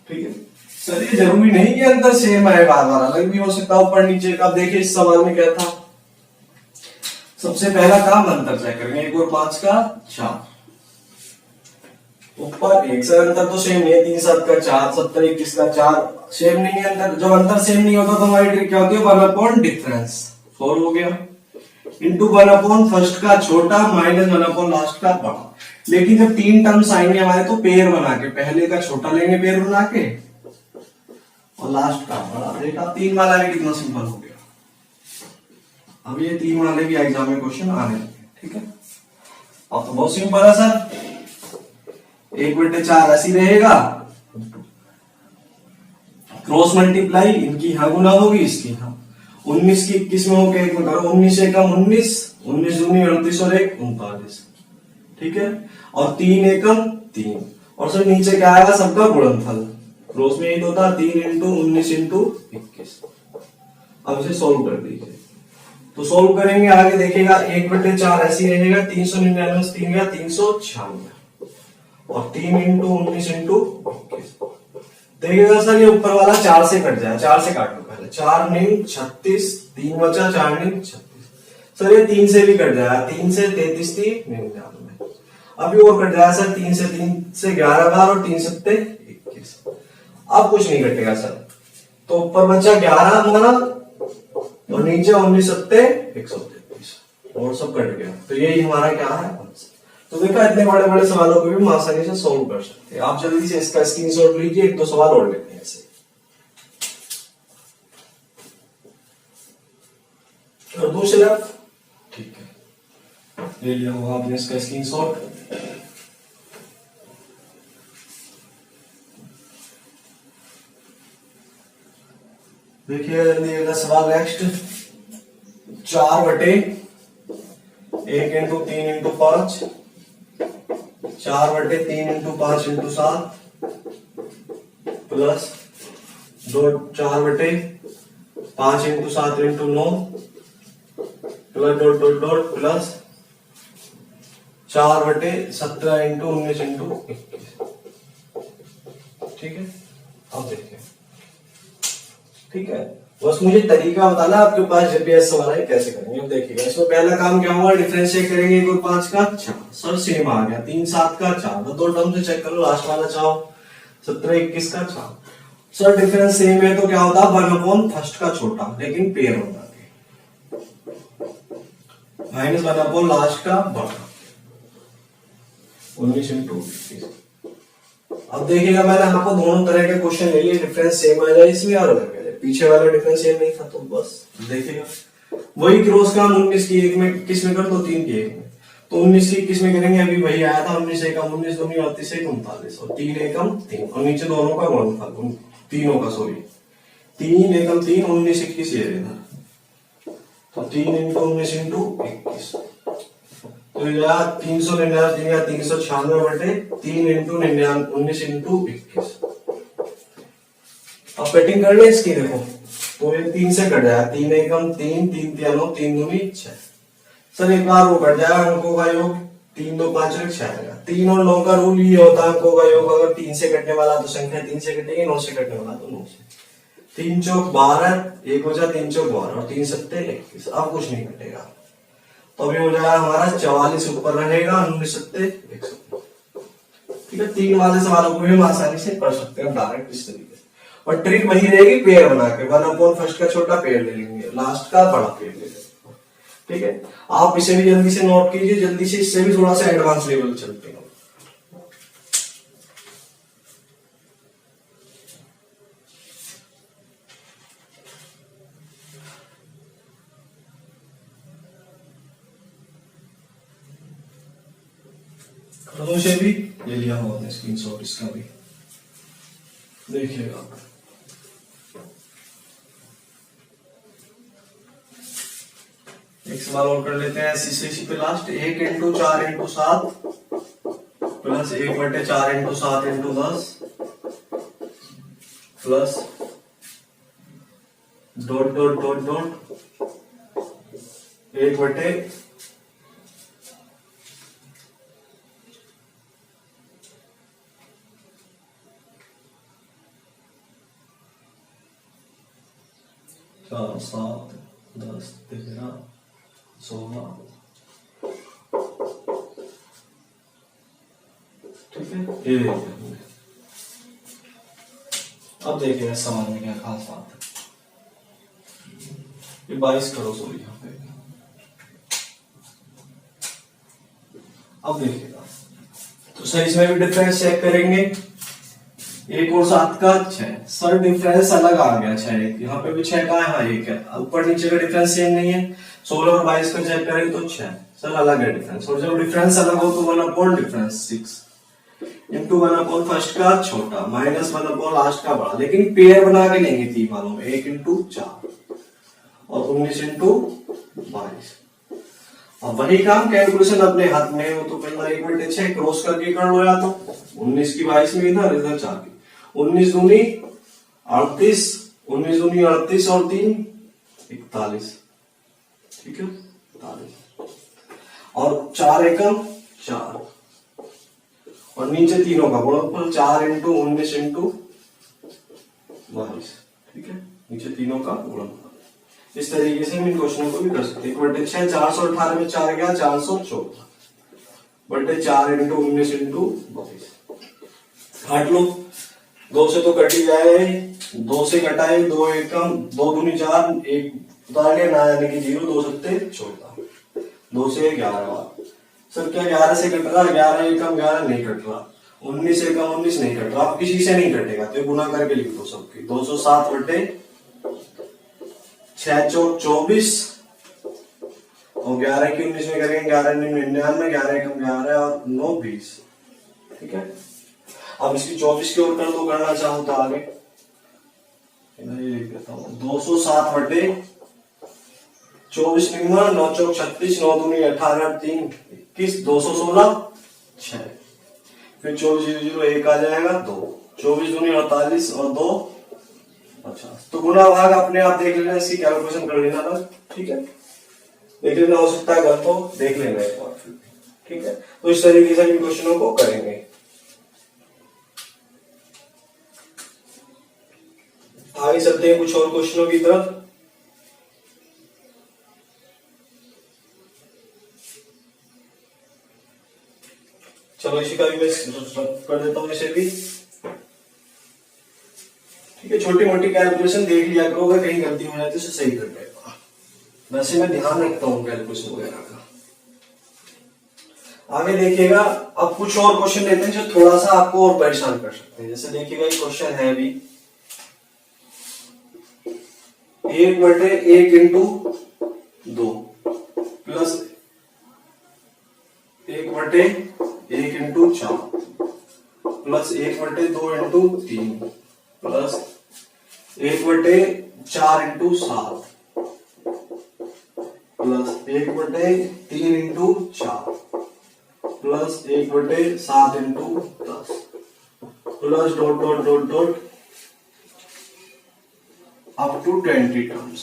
ठीक है। सर ये जरूरी नहीं कि अंतर सेम आएगा, बार अलग भी हो सकता है ऊपर नीचे का। देखिए इस सवाल में क्या था, सबसे पहला काम अंतर चेक करेंगे, 1 और 5 का 4, ऊपर 1 से अंतर तो सेम नहीं है, 3 7 का 4, 17 21 का 4, सेम नहीं है अंतर। जब अंतर सेम नहीं होता तो हमारी ट्रिक क्या होती है, 1 डिफरेंस, 4 हो गया, इंटू 1 फर्स्ट का छोटा माइनस 1 लास्ट का बड़ा। लेकिन जब 3 टर्म्स आएंगे हमारे तो पेयर बना के, पहले का छोटा लेंगे पेयर बना के और लास्ट का बड़ा। देखा 3 वाला भी कितना सिंपल हो गया। अब ये 3 वाले भी एग्जाम में क्वेश्चन आने लगे, ठीक है। अब तो बहुत सिंपल है सर, 1/4 ऐसी रहेगा, क्रॉस मल्टीप्लाई, इनकी यहां गुना होगी, इसकी यहां 19 की 21 में होकर 1 में करो, 19 एकम 19, 19 दूनी 38 और 1 39, ठीक है। और 3 एकम 3 और सर नीचे क्या आएगा, सबका गुणनफल, क्रॉस में यही तो होता 3 × 19 × 21। अब इसे सोल्व कर दीजिए, तो सोल्व करेंगे आगे देखिएगा 1/4 ऐसी रहेगा, 399 3 या 396 और 3 × 19 × 21। देखिएगा सर ये ऊपर वाला 4 से कट जाए, 4 से काटो पहले, 4 9 36, 3 बचा, 4 9 36। सर ये 3 से भी कट जाएगा, 3 से 33 3 99, अभी और कट जाएगा सर 3 से 11 बार और 3 7 21। अब कुछ नहीं कटेगा सर, तो ऊपर बचा 11 हमारा और नीचे 19 7 133 और सब कट गया। तो यही हमारा क्या है आंसर। तो देखा इतने बड़े बड़े सवालों को भी हम आसानी से सोल्व कर सकते हैं। आप जल्दी से इसका स्क्रीनशॉट लीजिए, 1 2 सवाल और लेते हैं ऐसे, और दूसरे आप, ठीक है, ले लिया होगा आपने इसका स्क्रीनशॉट। देखिए जल्दी सवाल next, 4/1 × 3 × 5, 4/3 × 5 × 7 plus 4/5 × 7 × 9 plus dot dot dot plus 4/17 × 19 × 21, ठीक है। अब देखिए, ठीक है, बस मुझे तरीका बताना आपके पास जब भी ऐसा सवाल है कैसे करेंगे। अब देखिएगा इसमें पहला काम क्या होगा, डिफरेंशिएट करेंगे 1 और 5 का 4, सर सेम आ गया, 3 7 का 4, तो 2 टर्म से चेक कर लो, लास्ट वाला चाहो 17 21 का 4, सर डिफरेंस सेम है तो क्या होता है 1 फर्स्ट का छोटा लेकिन पेयर होता है, माइनस 1 लास्ट का बड़ा, 19 × 21। अब देखिएगा मैंने आपको दोनों तरह के क्वेश्चन ले लिए, डिफरेंस सेम आ जाए इसमें और अलग आ जाए, पीछे वाला डिफरेंस सेम नहीं था, तो बस देखिएगा वही क्रॉस का 19 की 1 में किस में कर दो, 3 की 1 में, तो 19 की किस में करेंगे, अभी वही आया था 19 एकम 19 दूनी 38 39 और 3 एकम 3 और नीचे दोनों का गुणनफल, तीनों का, सॉरी 3 एकम 3 19 21 ये रहना, तो 3 × 19 × 21 तो यार 399 396 बटे 3 × 19 × 21। अब कटिंग कर ले इसकी, देखो तो ये 3 से कट जाएगा, 3 एकम 3, 3 तिया 9, 3 दूनी 6। सर एक बार वो कट जाएगा, अंकों का योग 3 2 5 और 6 आएगा। 3 और 9 का रूल ये होता है, अंकों का योग अगर 3 से कटने वाला तो संख्या 3 से कटेगी, 9 से कटने वाला तो 9 से। 3 चौक 12, 1 हो जाए 3 चौक 12 और 3 सत्ते 21। अब कुछ नहीं कटेगा, तो अभी हो जाएगा हमारा 44 ऊपर रहेगा, 19 सत्ते 170। ठीक है, 3 वाले सवालों को भी हम आसानी से कर सकते हैं डायरेक्ट इस तरीके से। और ट्रिक वही रहेगी पेयर बना के, 1/1 का छोटा पेयर ले लेंगे, लास्ट का बड़ा पेयर ले लेंगे। ठीक है, आप इसे भी जल्दी से नोट कीजिए, जल्दी से इससे भी थोड़ा सा एडवांस लेवल चलते हैं। दोनों से भी ले लिया हुआ हमने स्क्रीनशॉट, इसका भी देखिएगा। एक सवाल और कर लेते हैं इसी पे last. 1 × 4 × 7 plus 1/4 × 7 × 10 plus dot dot dot dot 1/4 7 10 13 16। ठीक है, ये देखिए। अब देखिए सवाल में क्या खास बात है। ये 22 करो, सॉरी यहाँ पे। अब देखिएगा तो सही, इसमें भी डिफरेंस चेक करेंगे। 1 और 7 का 6, सर डिफरेंस अलग आ गया 6, यहाँ पे भी 6 का है, हाँ 1 है, ऊपर नीचे का डिफरेंस सेम नहीं है। 16 और 22 का चेक करें तो 6, सर अलग है डिफरेंस। और जब डिफरेंस अलग हो तो 1/, डिफरेंस 6 इंटू 1/, फर्स्ट का छोटा माइनस 1/, लास्ट का बड़ा। लेकिन पेयर बना के लेंगे 3 वालों में, 1 × 4 और 19 × 22। अब वही काम कैलकुलेशन अपने हाथ में हो तो पहला 1/6 क्रॉस करके कर लो, या तो 19 की 22 में इधर इधर 4 की 19 दूनी 38, 19 दूनी 38 और 3 41। ठीक है, 41 और 4 एकम 4 और नीचे तीनों का गुणनफल 4 × 19 × 22। ठीक है, नीचे तीनों का गुणनफल। इस तरीके से हम इन क्वेश्चनों को भी कर सकते हैं। 1/6 418 में 4 गया 414 बटे 4 × 19 × 22। काट लो, 2 से तो कट ही जाए, 2 से कटाए 2 एकम 2 दूनी 4, 1 उतार लिया ना, यानी कि 0, 2 सत्ते 14, 2 से 11। सर क्या 11 से कट रहा? 11 एकम 11 नहीं कट रहा, 19 एकम 19 नहीं कट रहा। अब किसी से नहीं कटेगा तो गुना करके लिख दो सबकी। 207 बटे 6 चौक 24 और 11 की 19 में करेंगे 11 99, 11 एकम 11 और 9 20। ठीक है, अब इसकी 24 की ओर कर दो, करना चाहूं तो आगे ये लिख देता हूं। 207 बटे 24 निम्न 9 चौक 36, 9 दूनी 18, 3 21, 216 6, फिर 24 0 1 आ जाएगा 2, 24 दूनी 48 और 2 50। तो गुना भाग अपने आप देख लेना, इसकी कैलकुलेशन कर लेना था। ठीक है, देख लेना, हो सकता है गलत हो, देख लेना एक बार फिर। ठीक है, तो इस तरीके से इन क्वेश्चनों को करेंगे। आगे चलते हैं कुछ और क्वेश्चनों की तरफ। चलो इसी का भी मैं कर देता हूं, इसे भी। ठीक है, छोटी मोटी कैलकुलेशन देख लिया करो, अगर कहीं गलती हो जाए तो इसे सही कर लेगा। वैसे मैं ध्यान रखता हूँ कैलकुलेशन वगैरह का। आगे देखिएगा, अब कुछ और क्वेश्चन लेते हैं जो थोड़ा सा आपको और परेशान कर सकते हैं। जैसे देखिएगा एक क्वेश्चन है अभी 1/1 × 2 plus 1/1 × 4 plus 1/2 × 3 plus 1/4 × 7 plus 1/3 into 4 plus 1/7 into 10 plus dot dot dot dot up to 20 terms.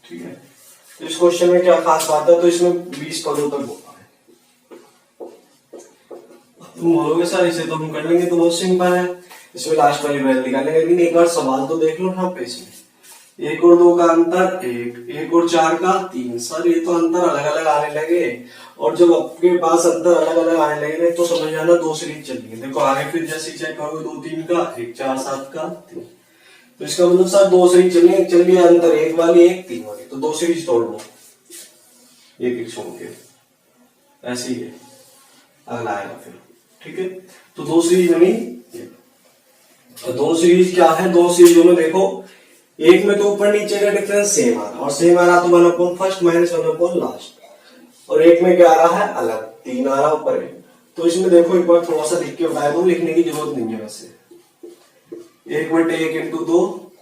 ठीक है, इस क्वेश्चन में क्या खास बात है, तो इसमें 20 पदों तक होता है। तुम बोलोगे सर इसे तो हम कर लेंगे, तो बहुत सिंपल है, इसमें लास्ट वाली वैल्यू निकालेंगे। लेकिन एक बार सवाल तो देख लो ना पे, इसमें 1 और 2 का अंतर 1, 1 और 4 का 3। सर ये तो अंतर अलग अलग आने लगे, और जब आपके पास अंतर अलग अलग आने लगे तो समझ जाना 2 सीरीज चल रही है। देखो आगे फिर जैसे चेक करोगे 2 3 का 1 4 7 का 3, तो इसका मतलब सर 2 सीरीज चल रही है, अंतर 1 वाली 1 3 वाली, तो 2 सीरीज तोड़ लो एक एक छोड़ के, ऐसे ही है अगला आएगा फिर। ठीक है, तो 2 सीरीज बनी। तो 2 सीरीज क्या है, 2 सीरीजों में देखो एक में तो ऊपर नीचे का डिफरेंस सेम आ रहा, और सेम आ रहा तो 1/1 माइनस 1/, और एक में क्या आ रहा है अलग, 3 आ रहा ऊपर है। तो इसमें देखो एक बार थोड़ा सा लिख के बताया दो, लिखने की जरूरत नहीं है वैसे। 1/1 into 2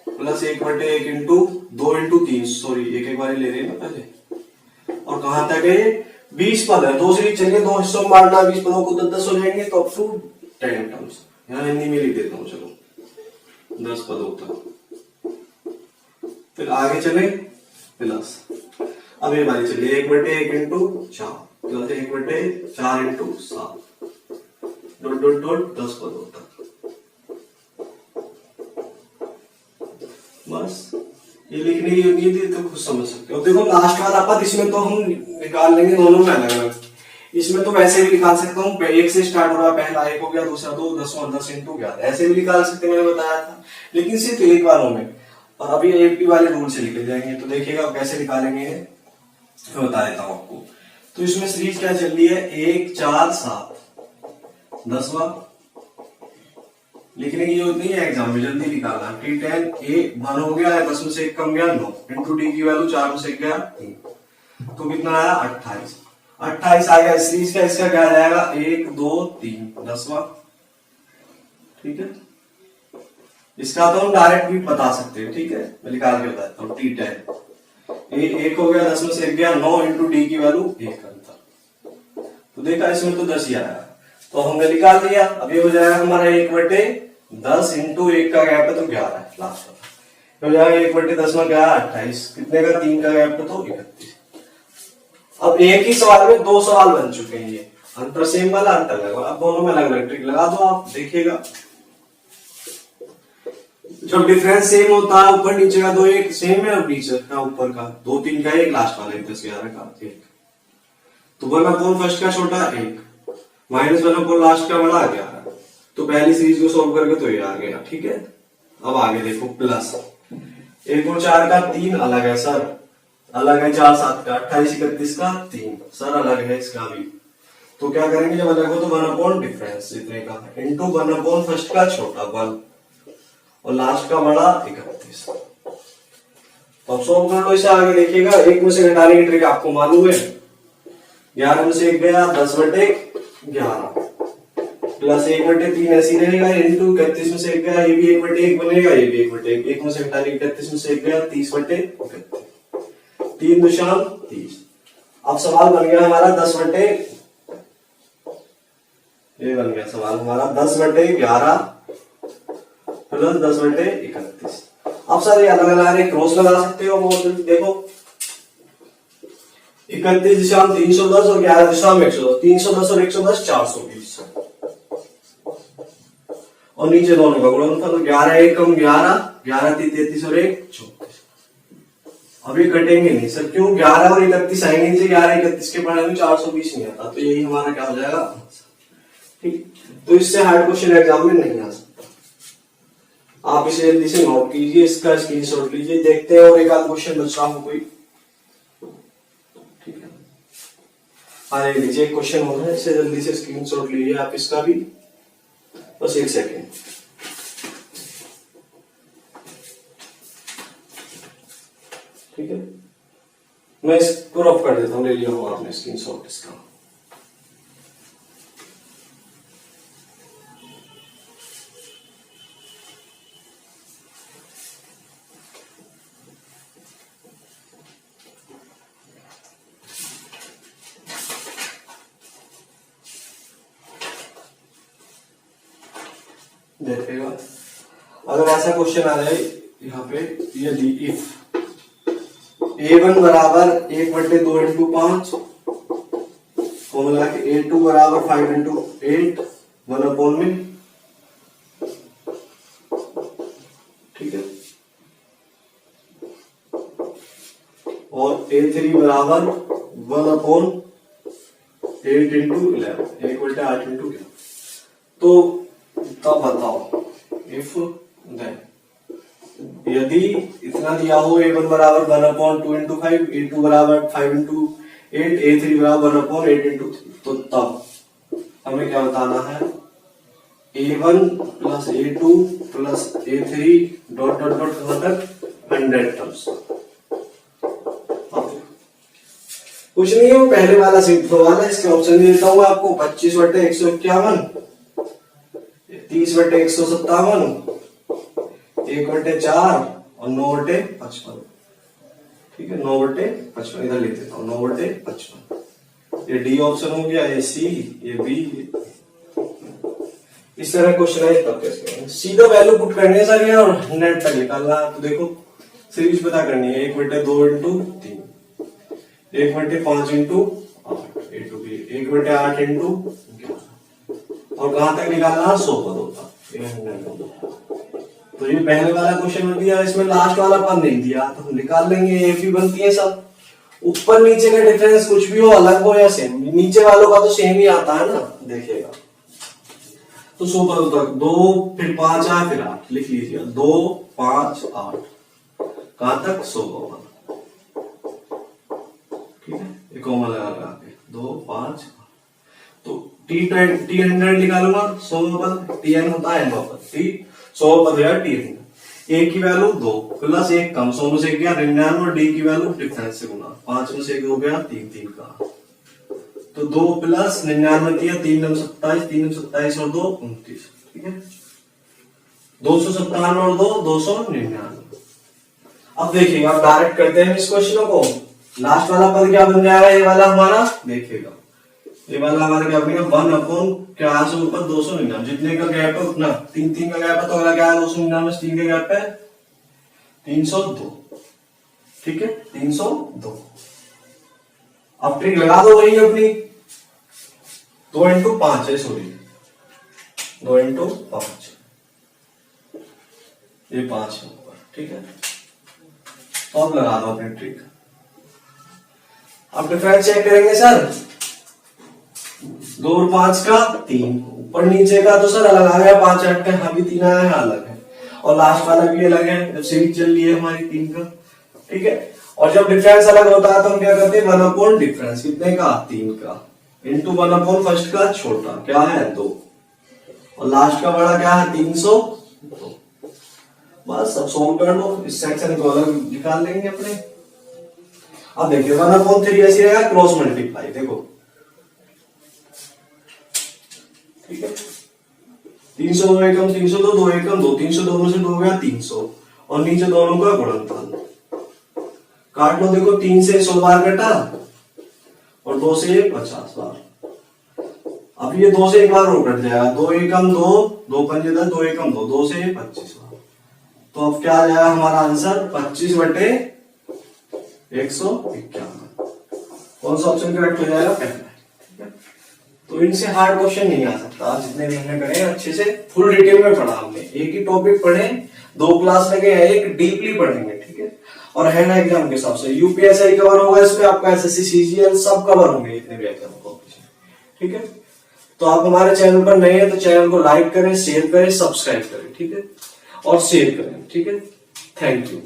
plus 1/1 into 2 into 3, sorry एक बार ले रहे हैं ना पहले, और कहां तक है 20 पद है। 2 सीरीज चलिए 2 हिस्सों में बांटना, 20 पदों को 10 हो जाएंगे, तो अप टू 10 टर्म्स। यहाँ हिंदी में लिख देता हूँ, चलो 10 पदों तक। फिर आगे चले प्लस, अब ये वाली चलिए 1/1 into 4 plus 1/4 into 7 dot dot dot 10 पदों तक। बस ये लिखने की नहीं थी तो खुद समझ सकते हो। देखो लास्ट वाला पद इसमें तो हम निकाल लेंगे दोनों में अलग अलग, इसमें तो वैसे भी निकाल सकता हूँ, 1 से स्टार्ट हो रहा है, पहला 1 हो गया, दूसरा 2, 10 इंटू 11, ऐसे भी निकाल सकते, मैंने बताया था, लेकिन सिर्फ एक बारों में। और अभी एपी वाले रूल से निकल जाएंगे, तो देखिएगा कैसे निकालेंगे, मैं बता देता हूं आपको। तो इसमें सीरीज क्या चल रही है, 1 4 7 10वां, लिखने की जरूरत नहीं है, एग्जाम में जल्दी निकालना। T10 ए 1 हो गया है, 10 में से 1 कम गया 9 इंटू डी की वैल्यू 4 में से 1 गया 3, तो कितना आया 28। 28 आएगा सीरीज का, इसका क्या आ जाएगा 1 2 3 10वां। ठीक है, इसका तो हम डायरेक्ट भी बता सकते हैं। ठीक है, मैं निकाल के बताता हूँ। T10 1 हो गया, 10 में से 1 गया 9 इंटू डी की वैल्यू 1 अंतर, तो देखा इसमें तो 10 ही आया, तो हमने निकाल दिया। अब ये हो जाएगा हमारा 1/10 इंटू 1 का गैप है तो 11 है लास्ट वाला, हो जाएगा 1/10 में क्या 28, कितने का 3 का गैप है तो 31। अब एक ही सवाल में 2 सवाल बन चुके हैं, ये अंतर सेम वाला अंतर लगा, अब दोनों में अलग अलग ट्रिक लगा दो आप, देखिएगा। जब डिफरेंस सेम होता है ऊपर नीचे का, 2 एक सेम है और नीचे का ऊपर का 2 3 का 1, लास्ट वाले 10 11 का 1, तो 1/, फर्स्ट का छोटा 1 माइनस 1/, लास्ट का बड़ा 11, तो पहली सीरीज को सॉल्व करके तो ये आ गया। ठीक है, अब आगे देखो प्लस 1 और 4 का 3 अलग है सर, अलग है 4 7 का, 28 31 का 3 सर अलग है इसका भी, तो क्या करेंगे जब अलग हो तो 1/, डिफरेंस इतने का इंटू 1/, फर्स्ट का छोटा 1 और लास्ट का बड़ा 31, तो अब सॉल्व कर लो इसे। आगे देखिएगा, 1 में से घटाने की ट्रिक आपको मालूम है, 11 में से 1 गया 10/11 प्लस 1/3 ऐसी रहेगा इंटू 31 में से 1 गया, ये भी 1/1 बनेगा, ये भी 1/1, 1 में से घटाने की 31 में से 1 गया 30/31, 3 दूषण 30। अब सवाल बन गया हमारा 10/, ये बन गया सवाल हमारा 10/11 प्लस 10/31। अब सर ये अलग अलग क्रॉस लगा सकते हो, देखो 31.310 और 11.110, 310 और 110 420, और नीचे दोनों का गुणनफल, तो 11 1 कम 11, 11 3 33 और 1 34। अभी कटेंगे नहीं सर, क्यों 11 और 31 आएंगे नीचे, 11 31 के पढ़ने में 420 नहीं आता, तो यही हमारा क्या हो जाएगा। ठीक, तो इससे हार्ड क्वेश्चन एग्जाम में नहीं आ सकता। आप इसे जल्दी से नोट कीजिए, इसका स्क्रीनशॉट लीजिए, देखते हैं और एक आध क्वेश्चन बच रहा हो कोई। ठीक है, अरे लीजिए एक क्वेश्चन हो रहा है, इसे जल्दी से स्क्रीनशॉट लीजिए आप इसका भी, बस 1 सेकेंड। ठीक है, मैं इसको क्रॉप कर देता हूँ, ले लिया हूँ आपने स्क्रीनशॉट इसका। देखेगा। अगर ऐसा क्वेश्चन आ जाए यहाँ पे, यदि इफ A1 बराबर 1/2 इंटू 5, फॉर्मूला के A2 बराबर 5 इंटू 8 1 में, ठीक है, और A3 बराबर 1/8 इंटू 11, 1/8 इंटू 11। तो तब बताओ इफ देन, यदि इतना दिया हो A1 बराबर 1/2 इंटू 5, A2 बराबर 5 इंटू 8, A3 बराबर 1/8 इंटू 3, तो तब हमें क्या बताना है, A1 plus A2 plus A3 dot dot dot कहां तक 100 टर्म्स। कुछ नहीं है, वो पहले वाला सिंपल वाला, इसके ऑप्शन दे देता हूं आपको, 25/151, 30/157, 1/4 और 9/55, ठीक है, 9/55 इधर लिख देता हूं, 9/55। ये डी ऑप्शन हो गया, ये सी, ये बी। इस तरह क्वेश्चन है, तब कैसे सीधा वैल्यू पुट करनी है सर, और 100 तक निकालना है। तो देखो सीरीज पता करनी है, 1/2 इंटू 3, 1/5 इंटू 8, 1/8 इंटू 11, और कहां तक निकालना, 100 पद होता, 100। तो ये पहले वाला क्वेश्चन बन दिया, इसमें लास्ट वाला पद नहीं दिया, तो हम निकाल लेंगे। एफ ही बनती है सब, ऊपर नीचे का डिफरेंस कुछ भी हो, अलग हो या सेम, नीचे वालों का तो सेम ही आता है ना, देखिएगा। तो 100 पद तक 2 फिर 5 आए फिर 8 लिख लीजिए, 2 5 8, कहां तक 100 पद, ठीक है, एक कॉमा लगा के 2 5। तो T100 निकालूंगा, 100 पद, Tn होता है पद, T 100 पद है T100। A की वैल्यू 2 प्लस 1 कम, 100 में से गया 99, और D की वैल्यू डिफरेंस से गुना, 5 में से 1 हो गया 3 3 का, तो 2 प्लस 99 किया, 3 9 27, 3 27 और 2 29, ठीक है, 257 और 2 299। अब देखिएगा, अब डायरेक्ट करते हैं इस क्वेश्चन को। लास्ट वाला पद क्या बन जाएगा, ये वाला हमारा, देखिएगा ये वाला हमारा क्या बनेगा, 1 क्या से ऊपर 299, जितने का गैप है उतना, 3 3 का गैप है, तो अगला क्या है 299 से 3 का गैप है 302, ठीक है, 302। अब ट्रिक लगा दो वही अपनी, 2 इंटू 5 है, सॉरी 2 इंटू 5, ये 5 है ऊपर, ठीक है। तो अब लगा दो अपनी ट्रिक। अब डिफरेंस चेक करेंगे सर, 2 और 5 का 3, ऊपर नीचे का तो सर अलग आ गया, 5 8 का यहाँ भी 3 आया है, अलग है, और लास्ट वाला भी अलग है, जब सीरीज चल रही है हमारी 3 का, ठीक है। और जब डिफरेंस अलग होता है तो हम क्या करते हैं, 1 डिफरेंस कितने का, 3 का, इंटू 1 फर्स्ट का छोटा क्या है 2, और लास्ट का बड़ा क्या है 302। बस अब सोल्व कर लो, इस सेक्शन को अलग निकाल लेंगे अपने। अब देखिए 1/3 ऐसी रहेगा, क्रॉस मल्टीप्लाई, देखो ठीक है, 300 2 एकम 302, 2 एकम 2, 302 में से 2 गया 300, और नीचे दोनों का गुणनफल काट लो, देखो 3 से 100 बार कटा, और 2 से 50 बार। अब ये 2 से एक बार और कट जाएगा, 2 एकम 2, 2 पंजे 10, 2 एकम 2, 2 से 25 बार। तो अब क्या आ जाएगा हमारा आंसर, 25/151। कौन सा ऑप्शन करेक्ट हो जाएगा, पहला, ठीक है। तो इनसे हार्ड क्वेश्चन नहीं आ सकता, जितने भी हमने करे अच्छे से फुल डिटेल में पढ़ा हमने, एक ही टॉपिक पढ़े, 2 क्लास लगे, एक डीपली पढ़ेंगे, ठीक है। और है ना एग्जाम के हिसाब से यूपीएसआई कवर होगा, इसमें आपका एसएससी सीजीएल सब कवर होंगे, इतने भी एग्जाम कॉम्पिटिशन, ठीक है। तो आप हमारे चैनल पर नए हैं तो चैनल को लाइक करें, शेयर करें, सब्सक्राइब करें, ठीक है, और शेयर करें, ठीक है। Thank you.